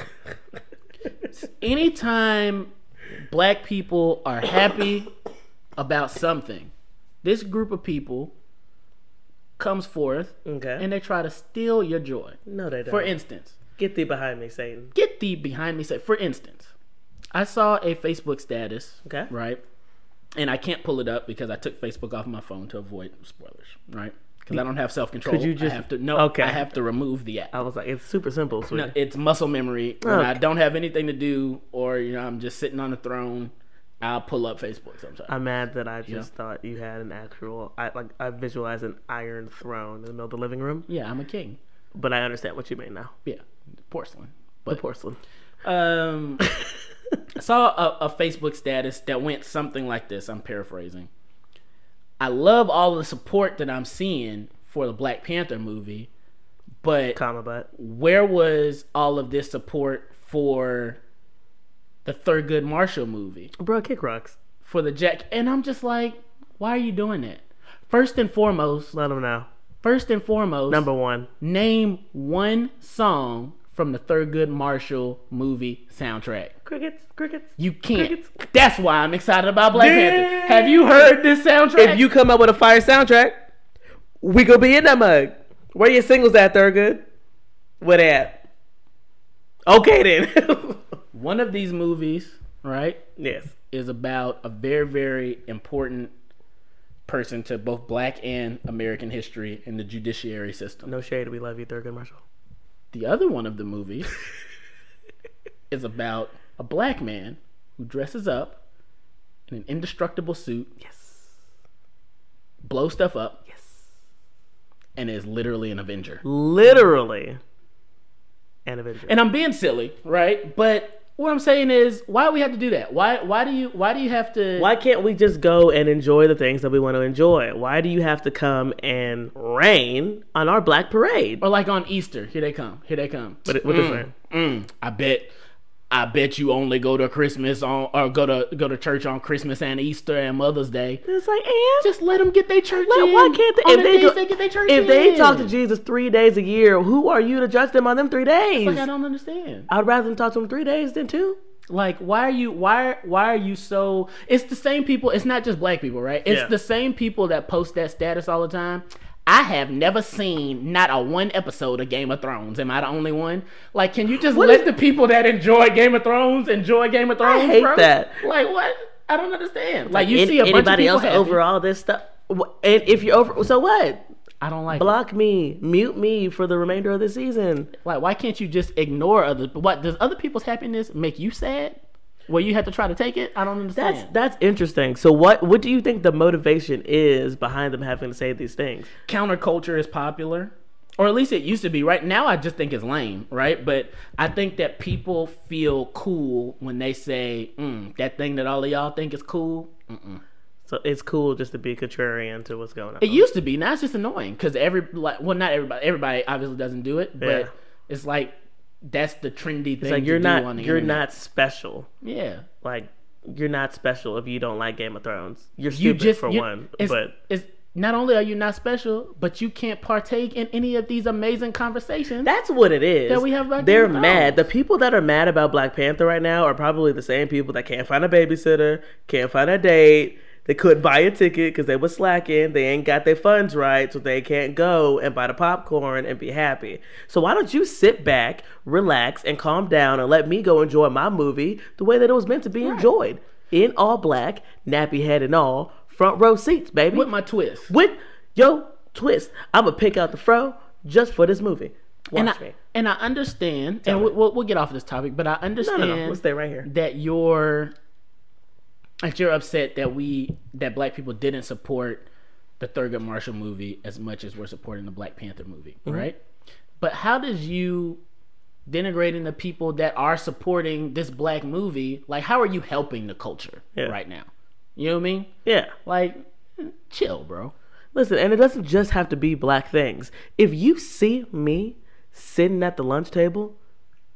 Anytime black people are happy about something, this group of people comes forth and they try to steal your joy. No, they don't. For instance, get thee behind me, Satan. Get thee behind me, Satan. For instance, I saw a Facebook status, right? And I can't pull it up because I took Facebook off my phone to avoid spoilers, right? Because I don't have self-control. Could you just... I have to remove the app. I was like, it's super simple, sweetie. No, it's muscle memory. When I don't have anything to do, or I'm just sitting on the throne, I'll pull up Facebook sometimes. I'm mad that I just thought you had an actual... I visualized an iron throne in the middle of the living room. Yeah, I'm a king. But I understand what you mean now. Yeah, porcelain. The porcelain. I saw a Facebook status that went something like this. I'm paraphrasing. I love all the support that I'm seeing for the Black Panther movie, but where was all of this support for the Thurgood Marshall movie? Bro, kick rocks. For the Jack. And I'm just like, why are you doing that? First and foremost, let them know. First and foremost, number one, name one song from the Thurgood Marshall movie soundtrack. Crickets. You can't. Crickets. That's why I'm excited about Black Panther. Have you heard this soundtrack? If you come up with a fire soundtrack, we gonna be in that mug. Where your singles at, Thurgood? Where they at? Okay then. One of these movies, right? Yes. Is about a very, very important person to both Black and American history in the judiciary system. No shade, we love you, Thurgood Marshall. The other one of the movies is about a black man who dresses up in an indestructible suit. Yes. Blows stuff up. Yes. And is literally an Avenger. Literally an Avenger. And I'm being silly, right? But what I'm saying is, why do we have to do that? Why do you have to... Why can't we just go and enjoy the things that we want to enjoy? Why do you have to come and rain on our black parade? Or like on Easter, here they come. What is that? I bet you only go to Christmas go to church on Christmas and Easter and Mother's Day. It's like, just let them get their church in. Why can't they? If they talk to Jesus 3 days a year, who are you to judge them on them 3 days? It's like, I don't understand. I'd rather them talk to them 3 days than 2. Like, why are you so... It's the same people. It's not just black people, right? It's the same people that post that status all the time. I have never seen not a one episode of Game of Thrones. Am I the only one? Like, can you just let the people that enjoy Game of Thrones enjoy Game of Thrones? I hate that. Like, what? I don't understand. Like you see a bunch of anybody people else happy. over all this stuff, and if you're over, so what? I don't like Block me, mute me for the remainder of the season. Like, why can't you just ignore others? What does other people's happiness make you sad? Well, you have to try to take it. I don't understand. That's interesting. So what do you think the motivation is behind them having to say these things? Counterculture is popular, or at least it used to be. Right now, I just think it's lame, right? But I think that people feel cool when they say that thing that all of y'all think is cool. So it's cool just to be contrarian to what's going on. It used to be. Now it's just annoying because not everybody. Everybody obviously doesn't do it, but it's like that's the trendy thing. It's like you're not special. Yeah, like you're not special if you don't like Game of Thrones. You're stupid for one. But it's not only are you not special, but you can't partake in any of these amazing conversations. That's what it is. That we have about They're Game of mad. Thrones. The people that are mad about Black Panther right now are probably the same people that can't find a babysitter, can't find a date. They couldn't buy a ticket because they were slacking. They ain't got their funds right, so they can't go and buy the popcorn and be happy. So why don't you sit back, relax, and calm down and let me go enjoy my movie the way that it was meant to be enjoyed. In all black, nappy head and all, front row seats, baby. With my twist. With your twist. I'm going to pick out the fro just for this movie. Watch me. And I understand, and we'll get off of this topic, but I understand No. Let's stay right here. That you're upset that black people didn't support the Thurgood Marshall movie as much as we're supporting the Black Panther movie, right? But how does you denigrating the people that are supporting this black movie, like how are you helping the culture right now? You know what I mean? Yeah. Like, chill, bro. Listen, and it doesn't just have to be black things. If you see me sitting at the lunch table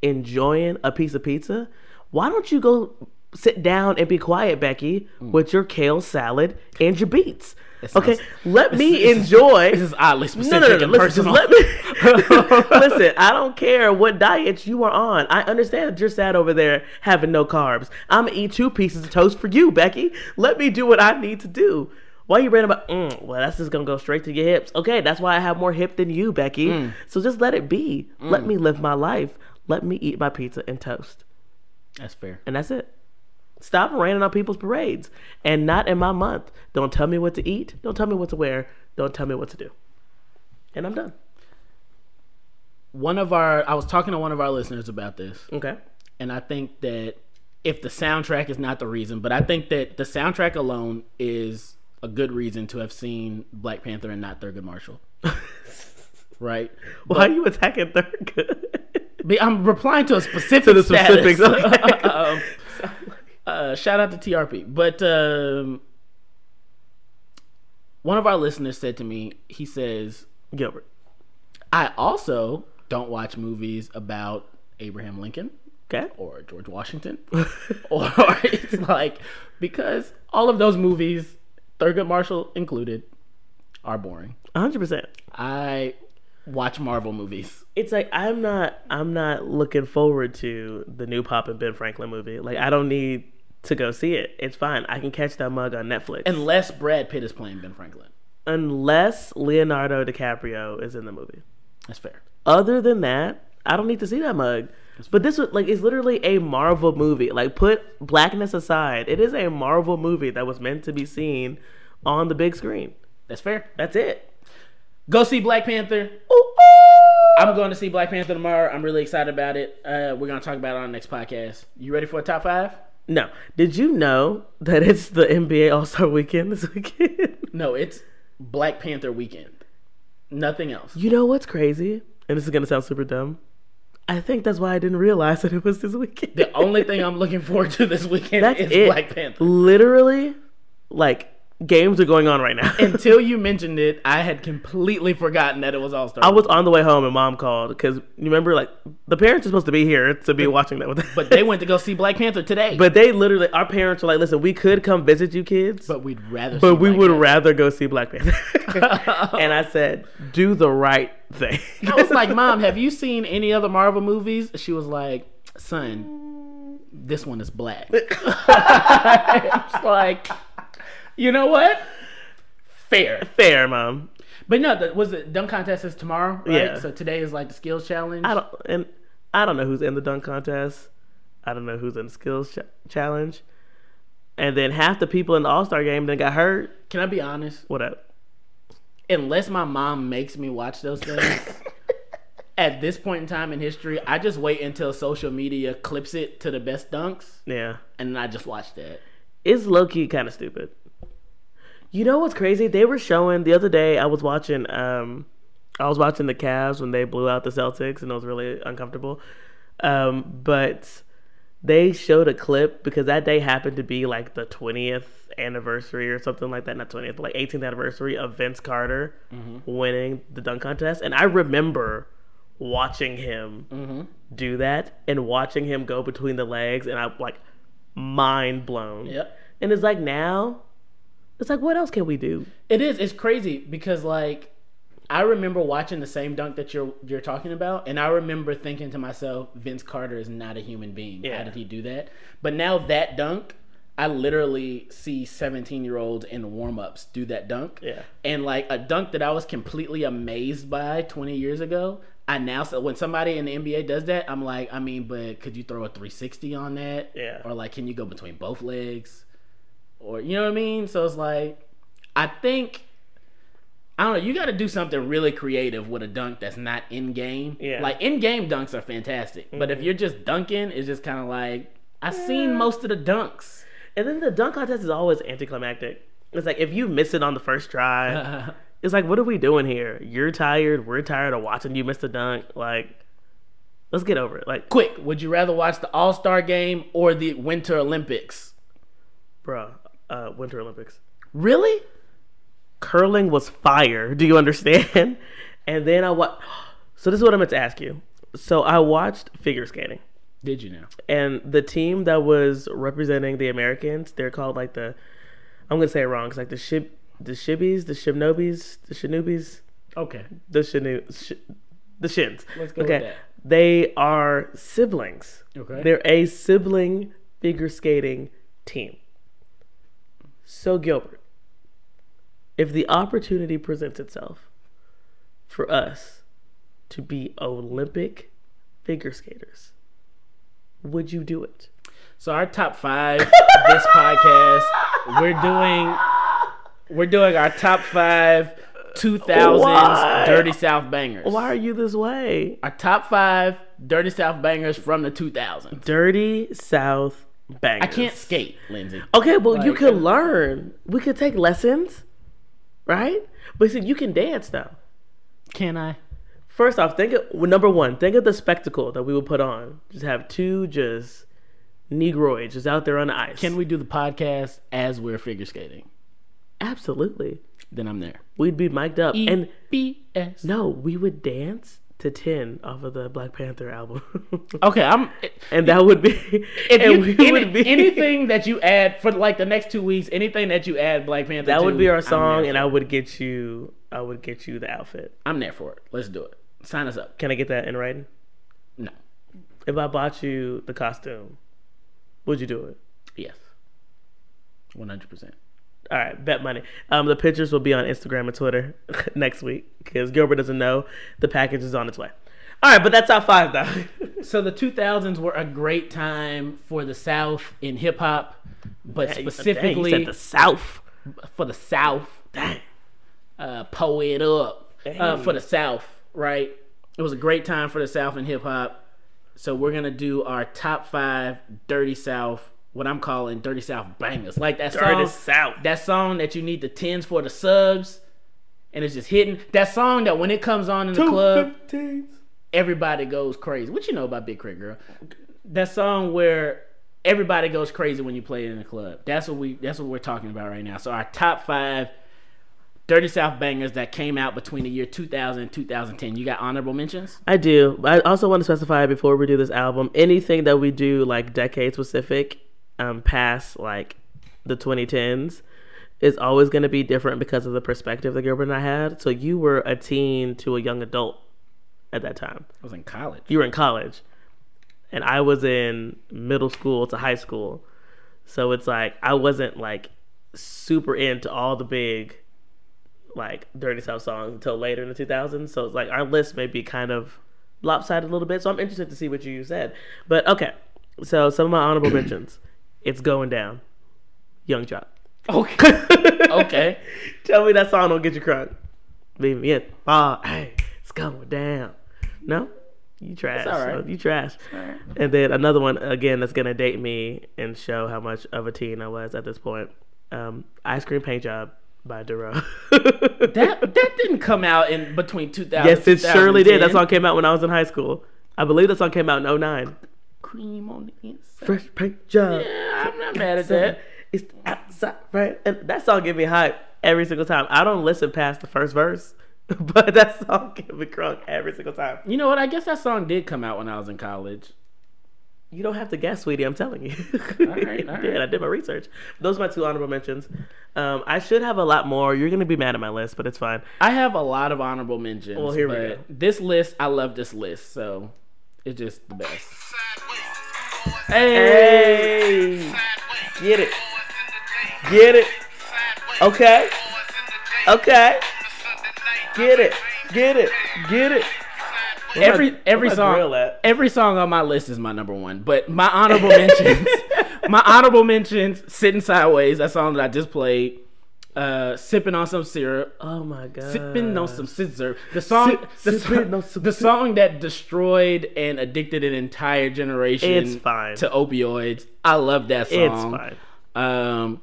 enjoying a piece of pizza, why don't you go sit down and be quiet, Becky, with your kale salad and your beets? Okay, let me enjoy. This is oddly specific and listen, personal. just let me listen. I don't care what diet you are on. I understand that you're sad over there having no carbs. I'm gonna eat 2 pieces of toast for you, Becky. Let me do what I need to do. Why you ranting about? Well, that's just gonna go straight to your hips. Okay, that's why I have more hip than you, Becky. So just let it be. Let me live my life. Let me eat my pizza and toast. That's fair. And that's it. Stop raining on people's parades. And not in my month. Don't tell me what to eat. Don't tell me what to wear. Don't tell me what to do. And I'm done. I was talking to one of our listeners about this. Okay. And I think that if the soundtrack is not the reason, but I think that the soundtrack alone is a good reason to have seen Black Panther and not Thurgood Marshall. Right? Why are you attacking Thurgood? I'm replying to a specific specifics. Okay. Shout out to TRP. But one of our listeners said to me, he says, Gilbert, I also don't watch movies about Abraham Lincoln. Okay. Or George Washington. Or it's like, because all of those movies, Thurgood Marshall included, are boring. 100%. I watch Marvel movies. It's like I'm not looking forward to the new Pop and Ben Franklin movie. Like I don't need to go see it. It's fine. I can catch that mug on Netflix. Unless Brad Pitt is playing Ben Franklin. Unless Leonardo DiCaprio is in the movie. That's fair. Other than that, I don't need to see that mug. But this was like it's literally a Marvel movie. Like put blackness aside, it is a Marvel movie that was meant to be seen on the big screen. That's fair. That's it. Go see Black Panther. Ooh. I'm going to see Black Panther tomorrow. I'm really excited about it. We're going to talk about it on the next podcast. You ready for a top 5? No. Did you know that it's the NBA All-Star Weekend this weekend? No, it's Black Panther weekend. Nothing else. You know what's crazy? And this is going to sound super dumb. I think that's why I didn't realize that it was this weekend. The only thing I'm looking forward to this weekend is Black Panther. Literally, like, games are going on right now. Until you mentioned it, I had completely forgotten that it was All-Star. I was on the way home and Mom called because you remember, like, the parents are supposed to be here to be watching that with us. But they went to go see Black Panther today. But they literally, our parents were like, listen, we could come visit you kids. But we'd rather But we would rather go see Black Panther. And I said, do the right thing. I was like, Mom, have you seen any other Marvel movies? She was like, son, this one is black. It's like, you know what? Fair, Mom. But no, was the dunk contest is tomorrow, right? Yeah. So today is like the skills challenge. I don't know who's in the dunk contest. I don't know who's in the skills challenge. and then half the people in the All-Star game then got hurt. Can I be honest? What up? Unless my mom makes me watch those things, at this point in time in history, I just wait until social media clips it to the best dunks. Yeah. And then I just watch that. It's low-key kind of stupid. You know what's crazy? They were showing the other day. I was watching the Cavs when they blew out the Celtics, and it was really uncomfortable. But they showed a clip because that day happened to be like the 20th anniversary or something like that. Not 20th, but like 18th anniversary of Vince Carter winning the dunk contest. And I remember watching him do that and watching him go between the legs, and I'm like mind blown. Yep. And it's like now, it's like, what else can we do? It is. It's crazy because like I remember watching the same dunk that you're talking about, and I remember thinking to myself, Vince Carter is not a human being. Yeah. How did he do that? But now that dunk, I literally see 17-year-olds in warm-ups do that dunk. Yeah. And like a dunk that I was completely amazed by 20 years ago, I now, so when somebody in the NBA does that, I'm like, I mean, but could you throw a 360 on that? Yeah. Or like, can you go between both legs? Or, you know what I mean? So it's like, I think, I don't know, you got to do something really creative with a dunk that's not in-game. Yeah. Like, in-game dunks are fantastic. But if you're just dunking, it's just kind of like, I've seen most of the dunks. And then the dunk contest is always anticlimactic. It's like, if you miss it on the first try, it's like, what are we doing here? You're tired. We're tired of watching you miss the dunk. Like, let's get over it. Like, Quick, would you rather watch the All-Star game or the Winter Olympics? bruh, Winter Olympics. Really? Curling was fire. Do you understand? And then so this is what I meant to ask you. So I watched figure skating. Did you know? And the team that was representing the Americans, they're called like I'm going to say it wrong. It's like the Shibbies, the Shibnobis, the Shinubis, Okay. the Shins. Let's go Okay. with that. They are siblings. Okay. They're a sibling figure skating team. So Gilbert, if the opportunity presents itself for us to be Olympic figure skaters, would you do it? So our top 5 this podcast, we're doing our top 5 2000s Why? Dirty South bangers. Why are you this way? Our top 5 Dirty South bangers from the 2000s. Dirty South bangers. I can't skate, Lindsay. Okay, well, you Like, could learn. We could take lessons, right? But see, you can dance though. Can I? First off, number one, think of the spectacle that we would put on. Just have two Negroids just out there on the ice. Can we do the podcast as we're figure skating? Absolutely. Then I'm there. We'd be mic'd up. And EBS. no, we would dance to 10 off of the Black Panther album. Okay, And that would be... anything that you add for like the next 2 weeks, anything that you add Black Panther That to, would be our I'm song, there and for I it. would get you the outfit. I'm there for it. Let's do it. Sign us up. Can I get that in writing? No. If I bought you the costume, would you do it? Yes. 100%. All right, bet money. The pictures will be on Instagram and Twitter next week because Gilbert doesn't know the package is on its way. All right, but that's top 5 though. So the 2000s were a great time for the South in hip hop, but specifically you said the South. for the South. Dang. Pull it up Dang. for the South, right? It was a great time for the South in hip hop. So we're gonna do our top 5 Dirty South, what I'm calling Dirty South bangers, like that Dirty song. South. That song that you need the 10s for the subs, and it's just hitting. That song that when it comes on in the club, 215s. everybody goes crazy. What you know about Big Crit Girl? That song where everybody goes crazy when you play it in the club. That's what we're talking about right now. So our top 5 Dirty South bangers that came out between the year 2000 and 2010. You got honorable mentions? I do. I also want to specify before we do this album, anything that we do like decade specific, past like the 2010s, is always going to be different because of the perspective that Gilbert and I had. So you were a teen to a young adult at that time. I was in college. You were in college, and I was in middle school to high school. So it's like I wasn't like super into all the big like Dirty South songs until later in the 2000s. So it's like our list may be kind of lopsided a little bit. So I'm interested to see what you said. But okay, so some of my honorable mentions. It's Going Down. Young Jock. Okay. Okay. Tell me that song don't get you crunk. Leave me at hey, it's going down. No? You trash. That's all right. So you trash. All right. And then another one, again, that's going to date me and show how much of a teen I was at this point. Ice Cream Paint Job by Duro. That didn't come out in between 2000 Yes, it surely did. That 2010. song came out when I was in high school. I believe that song came out in 2009. Cream on the inside. Fresh Paint Job. Yeah, I'm not mad at that. It's the outside, right? And that song give me hype every single time. I don't listen past the first verse, but that song give me crunk every single time. You know what? I guess that song did come out when I was in college. You don't have to guess, sweetie. I'm telling you. All right. I did my research. Those are my 2 honorable mentions. I should have a lot more. You're gonna be mad at my list, but it's fine. I have a lot of honorable mentions. Well, here we go. This list, I love this list, so it's just the best. Hey, Get it. Get it. Okay. Okay. Get it. Get it. Get it. every Where my song, grill at? every song on my list is my number one. But my honorable mentions, "Sitting Sideways," that song that I just played. Sipping on some syrup. Oh my god. Sipping on some scissor. The song, Sipping on some the song that destroyed and addicted an entire generation. It's fine. To opioids. I love that song. It's fine.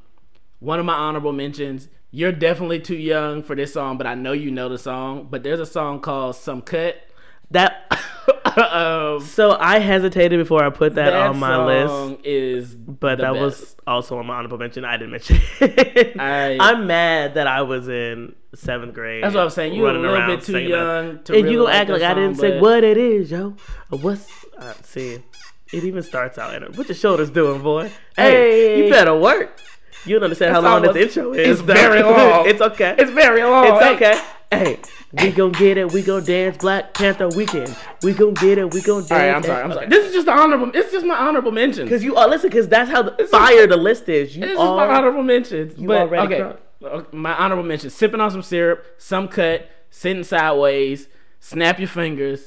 One of my honorable mentions. You're definitely too young for this song, but I know you know the song. But there's a song called "Some Cut." That. So I hesitated before I put that on my list. But that was also on my honorable mention. I didn't mention it. I'm mad that I was in 7th grade. That's what I'm saying. You were a little bit too young to. And really you gonna like act like I didn't say what it is, yo. What's see? It even starts out in it. What your shoulders doing, boy? Hey, you better work. You don't understand how long this intro is. It's very long. It's okay. It's very long. It's okay. Hey, we gon' get it. We gon' dance. Black Panther weekend. We gon' get it. We gon' dance. All right, I'm sorry. This is just the honorable. It's just my honorable mentions. Because you listen. Because that's how fire the list is. This is my honorable mentions. You but already okay, my honorable mentions: sipping on some syrup, some cut, sitting sideways, snap your fingers,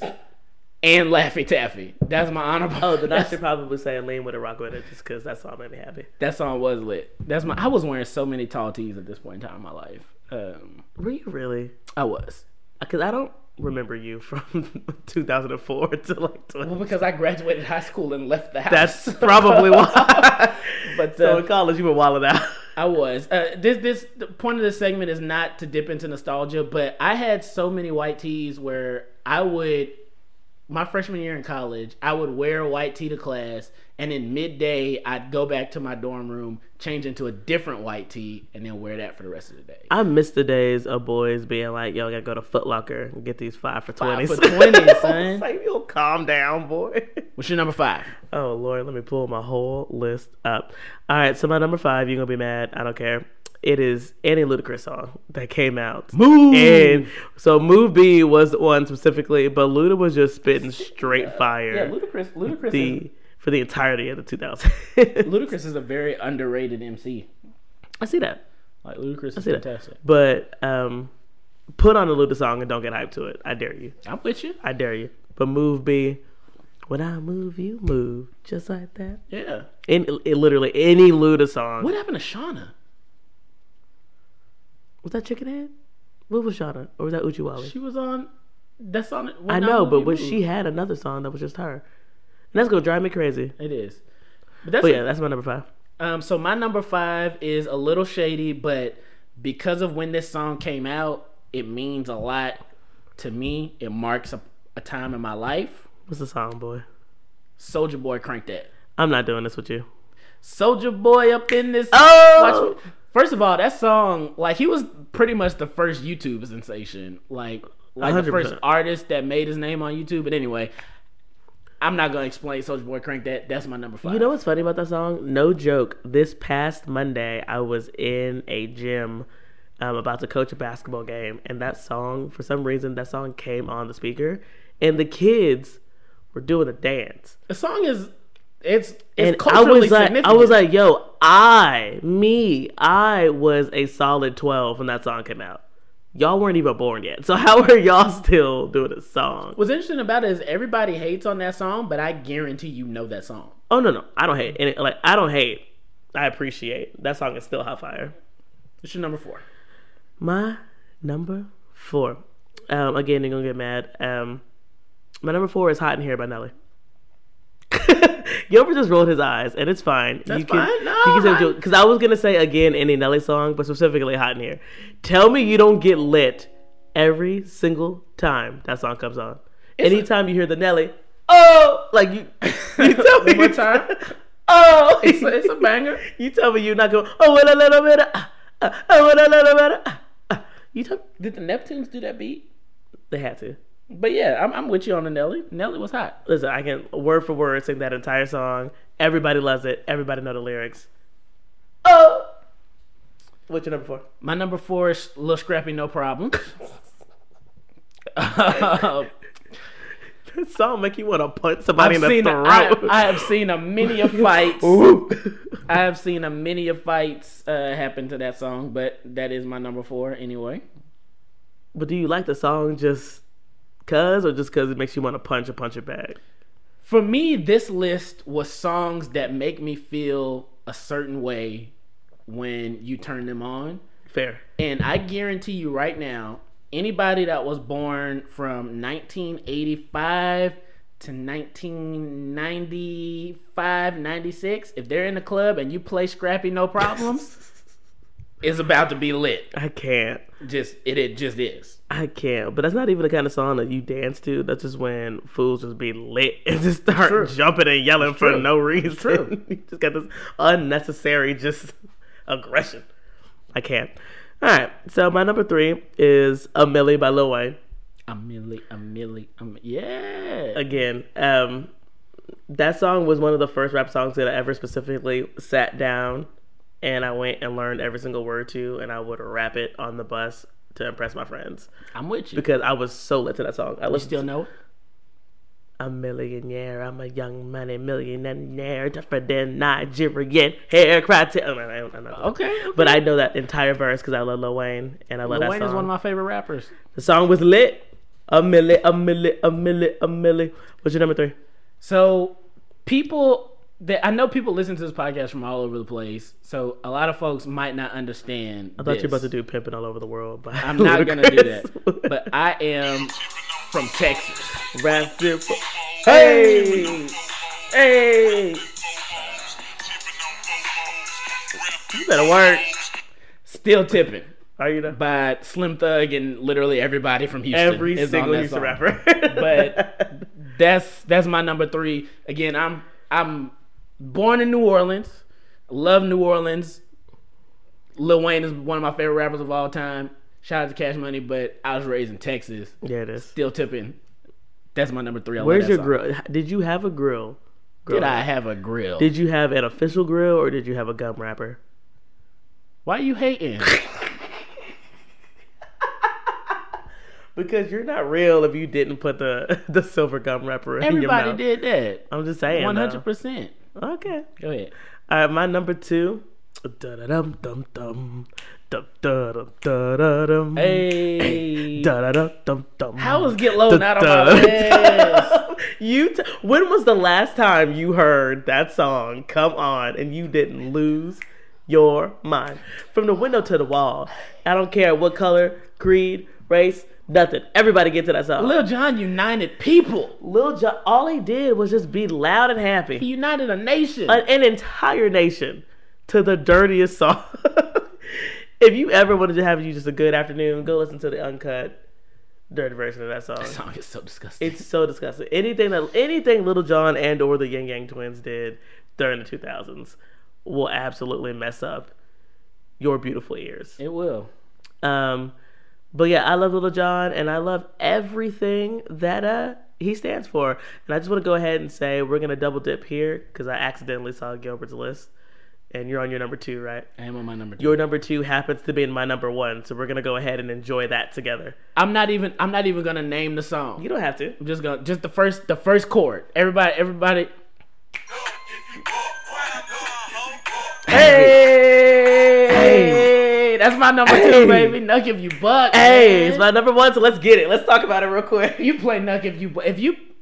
and Laffy Taffy. That's my honorable. Oh, then I should probably say lean with it, rock with it, just because that song made me happy. That song was lit. I was wearing so many tall tees at this point in time in my life. Were you really? I was. Because I don't remember you from 2004 to like 20. Well, because I graduated high school and left the house. That's probably why. But so in college, you were wilding out. I was. The point of this segment is not to dip into nostalgia, but I had so many white tees where my freshman year in college, I would wear a white tee to class, and in midday, I'd go back to my dorm room, change into a different white tee, and then wear that for the rest of the day. I miss the days of boys being like, yo, I gotta go to Foot Locker and get these 5 for 20. 5 for 20, son. Like, you'll calm down, boy. What's your number 5? Oh, Lord, let me pull my whole list up. All right, so my number 5, you're gonna be mad. I don't care. It is any Ludacris song that came out. Move! And so Move B was the one specifically, but Luda was just spitting straight fire. Yeah, Ludacris for the entirety of the 2000s. Ludacris is a very underrated MC. I see that. Like, Ludacris is fantastic. But put on a Luda song and don't get hyped to it. I dare you. I'm with you. I dare you. But Move B, when I move, you move. Just like that. Yeah. Literally any Luda song. What happened to Shauna? Was that Chicken Head? What was Shauna? Or was that Uchiwali? She was on. That's on it. I know, but she had another song that was just her. And that's gonna drive me crazy. It is. But yeah, that's my number 5. So my number 5 is a little shady, but because of when this song came out, it means a lot to me. It marks a time in my life. What's the song, boy? Soulja Boy, Crank That. I'm not doing this with you. Soulja Boy up in this. Oh! First of all, that song, like, he was pretty much the first YouTube sensation. Like 100%. The first artist that made his name on YouTube. But anyway, I'm not going to explain Soulja Boy, Crank That. That's my number 5. You know what's funny about that song? No joke. This past Monday, I was in a gym about to coach a basketball game. And that song, for some reason, that song came on the speaker. And the kids were doing a dance. The song is... It's and culturally significant. I was like, yo, I was a solid 12 when that song came out. Y'all weren't even born yet. So how are y'all still doing a song? What's interesting about it is everybody hates on that song, but I guarantee you know that song. Oh, no. I don't hate. And I don't hate. I appreciate. That song is still hot fire. What's your number 4? My number 4. Again, you're gonna get mad. My number 4 is "Hot in Here" by Nelly. Gilbert just rolled his eyes, and it's fine. That's fine. No, because I was gonna say again any Nelly song, but specifically "Hot in Here." Tell me you don't get lit every single time that song comes on. Anytime you hear the Nelly, oh, like you tell me one more time. Oh, It's a banger. You tell me you're not going. Oh, what a little bit. Oh, what a little bit. You tell. Did the Neptunes do that beat? They had to. But yeah, I'm with you on the Nelly. Nelly was hot. Listen, I can word for word sing that entire song. Everybody loves it. Everybody know the lyrics. Oh. What's your number 4? My number 4 is Lil Scrappy, No Problem. That song make you want to punch somebody in the throat. I have seen a many of fights. I have seen a many of fights happen to that song, but that is my number 4 anyway. But do you like the song just cause, or just cause it makes you want to punch it back? For me, this list was songs that make me feel a certain way when you turn them on. Fair. And I guarantee you right now, anybody that was born from 1985 to 1995, 96, if they're in the club and you play Scrappy No Problems, it's about to be lit. I can't. It just is. I can't. But that's not even the kind of song that you dance to. That's just when fools just be lit and just start jumping and yelling for no reason. True. You just got this unnecessary just aggression. I can't. All right. So my number 3 is "A Milli" by Lil Wayne. A milli. Yeah. Again, that song was one of the first rap songs that I ever specifically sat down and I went and learned every single word to, and I would rap it on the bus to impress my friends. I'm with you. Because I was so lit to that song. You still know it? A millionaire, I'm a young money millionaire, tougher than Nigerian hair cry. Okay. But I know that entire verse because I love Lil Wayne and I love that song. Lil Wayne is one of my favorite rappers. The song was lit. A milli, a milli, a milli, a milli. What's your number 3? So I know people listen to this podcast from all over the place, so a lot of folks might not understand. I thought you were about to do "Pimping All Over the World." But I'm not gonna do that. But I am from Texas. Hey, you better work. Still Tipping. Are you done? By Slim Thug and literally everybody from Houston. Every single Houston rapper. But that's my number 3. Again, I'm born in New Orleans. Love New Orleans. Lil Wayne is one of my favorite rappers of all time. Shout out to Cash Money, but I was raised in Texas. Yeah, it is. Still Tipping. That's my number 3. Where's your grill? Did you have a grill? Did I have a grill? Did you have an official grill or did you have a gum wrapper? Why are you hating? Because you're not real if you didn't put the silver gum wrapper in your mouth. Everybody did that. I'm just saying. 100%. Okay. Go ahead. All right, my number 2. Da-da-dum-dum-dum. Da-da-dum-da-da-dum. Hey. Da-da-dum-dum-dum. How was Get Low not on my list? When was the last time you heard that song come on and you didn't lose your mind? From the window to the wall. I don't care what color, creed, race, nothing. Everybody get to that song. Lil Jon united people. Lil Jon, all he did was just be loud and happy. He united a nation. An entire nation to the dirtiest song. If you ever wanted to have you just a good afternoon, go listen to the uncut, dirty version of that song. That song is so disgusting. It's so disgusting. Anything Lil Jon and or the Yang Yang Twins did during the 2000s will absolutely mess up your beautiful ears. It will. But yeah, I love Lil Jon and I love everything that he stands for. And I just want to go ahead and say we're gonna double dip here because I accidentally saw Gilbert's list. And you're on your number 2, right? I am on my number 2. Your number 2 happens to be in my number 1, so we're gonna go ahead and enjoy that together. I'm not even gonna name the song. You don't have to. I'm just the first chord. Everybody. Hey, that's my number 2, baby. Knuck if you buck. Hey, man. it's my number 1, so let's get it. Let's talk about it real quick. You play Knuck if you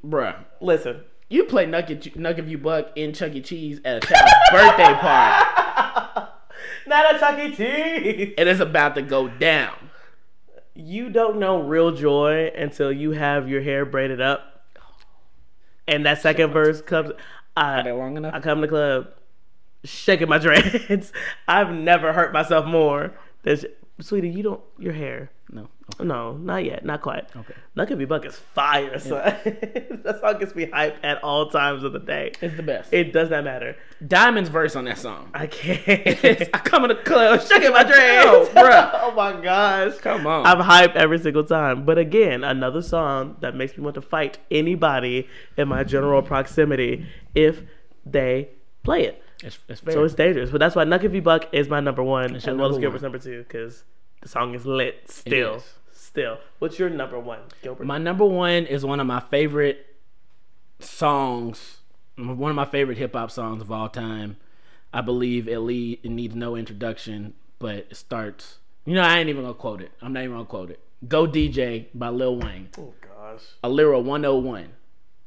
bruh. Listen. You play Knuck if you buck in Chuck E. Cheese at a child's birthday party. Not a Chuck E. Cheese. And it's about to go down. You don't know real joy until you have your hair braided up. And that second verse comes. Are they long enough? I come to the club shaking my dreads. I've never hurt myself more. Sweetie, you don't. Your hair. No. No, not yet. Not quite. Okay. Knuck If You Buck is fire, son. That song gets me hyped at all times of the day. It's the best. It does not matter. Diamond's verse on that song. I can't. I come in the club shaking my dreads. Oh, bruh. Oh my gosh. Come on. I'm hyped every single time. But again, another song that makes me want to fight anybody in my general proximity if they play it. It's fair. So it's dangerous. But that's why Knuck If You Buck is my number one, It's as your well as number Gilbert's one. number two, because the song is lit still. It is. Still. What's your number one, Gilbert? My number one is one of my favorite songs, one of my favorite hip hop songs of all time. I believe it needs no introduction, but it starts. I ain't even gonna quote it. I'm not even gonna quote it. Go DJ by Lil Wayne. Oh gosh. Allura 101,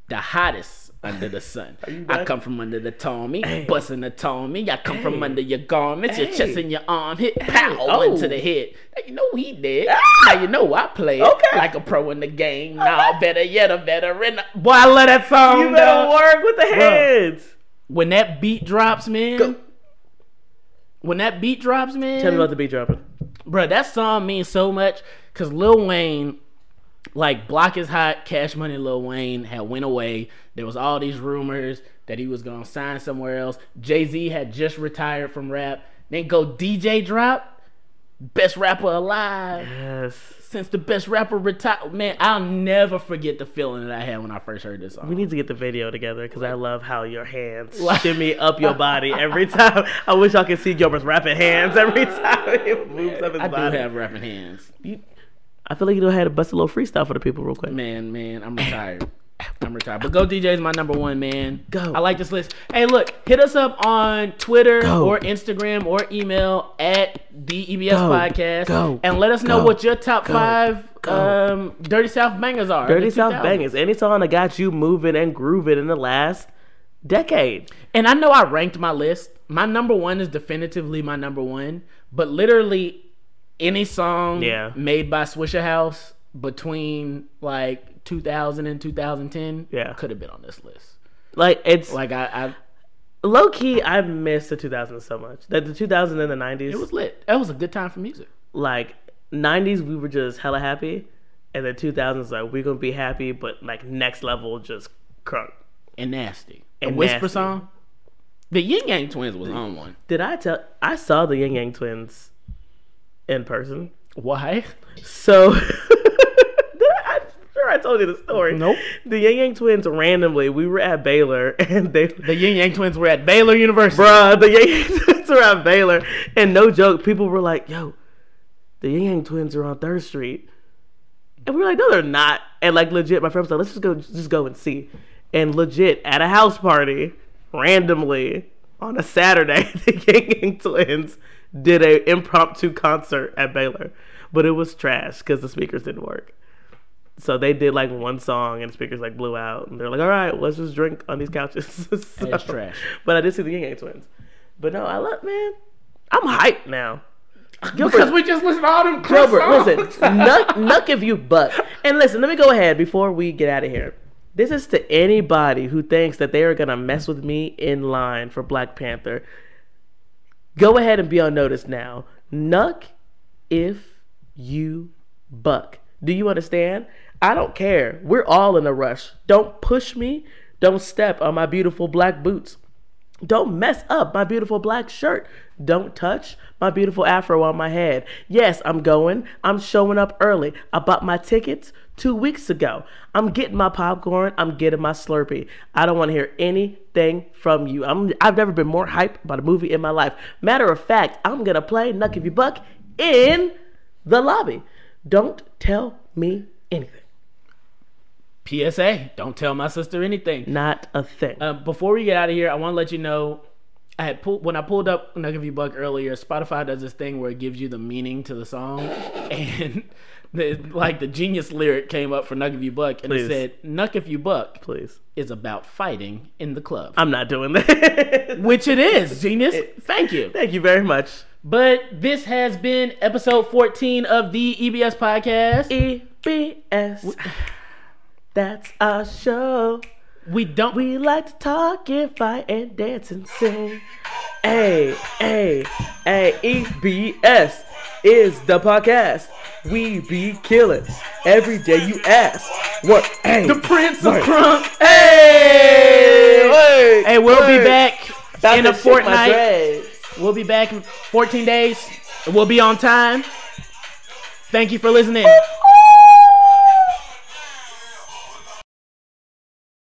the hottest under the sun. I come from under the Tommy, busting the Tommy. I come from under your garments, your chest and your arm. Hit pow into the head. Now you know he did. Now you know I play it like a pro in the game. Now better yet, a veteran. Boy, I love that song. You better work with the hands. When that beat drops, man. Go. When that beat drops, man. Tell me about the beat dropping. Bro, that song means so much because Lil Wayne, like Block is Hot, Cash Money Lil Wayne had went away. There was all these rumors that he was going to sign somewhere else. Jay-Z had just retired from rap. Then Go DJ drop. Best rapper alive. Yes. Since the best rapper retired. Man, I'll never forget the feeling that I had when I first heard this song. We need to get the video together because I love how your hands shimmy up your body every time. I wish y'all could see Gilbert's rapping hands every time he moves up his I body. do have rapping hands. I feel like you don't have to bust a little freestyle for the people real quick. Man, I'm retired. But Go DJ is my number one, man. Go. I like this list. Hey, look, hit us up on Twitter or Instagram or email at the EBS Podcast and let us know what your top five Dirty South bangers are. Dirty South bangers. Any song that got you moving and grooving in the last decade. And I know I ranked my list. My number one is definitively my number one, but literally any song made by Swisher House between like 2000 and 2010 could have been on this list. Like it's like I low key I miss the 2000s so much. That the 2000s and the 90s, it was lit. That was a good time for music. Like 90s we were just hella happy, and the 2000s like we're gonna be happy but like next level just crunk and nasty. And a Whisper nasty. song. The Yin Yang Twins was on one. Did I tell? I saw the Yin Yang Twins in person. Why? So I told you the story. Nope. The Yin Yang Twins randomly, we were at Baylor and the Yin Yang Twins were at Baylor University. Bruh, the Yin Yang Twins were at Baylor. And no joke, people were like, yo, the Yin Yang Twins are on 3rd Street. And we were like, no, they're not. And like legit, my friend was like, let's just go and see. And legit, at a house party, randomly, on a Saturday, the Yin Yang Twins did an impromptu concert at Baylor. But it was trash because the speakers didn't work. So they did like one song and the speakers like blew out. And they're like, all right, let's just drink on these couches. So, it's trash. But I did see the Yin Yang Twins. But no, I love, man, I'm hyped now. Because we just listened to all them songs. Listen, Knuck If You Buck. And listen, let me go ahead before we get out of here. This is to anybody who thinks that they are going to mess with me in line for Black Panther. Go ahead and be on notice now. Knuck If You Buck. Do you understand? I don't care. We're all in a rush. Don't push me. Don't step on my beautiful black boots. Don't mess up my beautiful black shirt. Don't touch my beautiful afro on my head. Yes, I'm going. I'm showing up early. I bought my tickets 2 weeks ago. I'm getting my popcorn. I'm getting my Slurpee. I don't want to hear anything from you. I've never been more hyped about a movie in my life. Matter of fact, I'm going to play Knuck If You Buck in the lobby. Don't tell me anything. PSA, don't tell my sister anything. Not a thing. Before we get out of here, I want to let you know, when I pulled up Knuck If You Buck earlier, Spotify does this thing where it gives you the meaning to the song. And the genius lyric came up for Knuck If You Buck, and it said, Knuck If You Buck is about fighting in the club. I'm not doing that. Which it is, genius. Thank you. Thank you very much. But this has been episode 14 of the EBS podcast. EBS. That's our show. We like to talk and fight and dance and sing. Hey, EBS is the podcast. We be killing every day you ask. What? Hey, the Prince of word. Crunk. Hey, we'll be back in a fortnight. Dreads. We'll be back in 14 days. We'll be on time. Thank you for listening.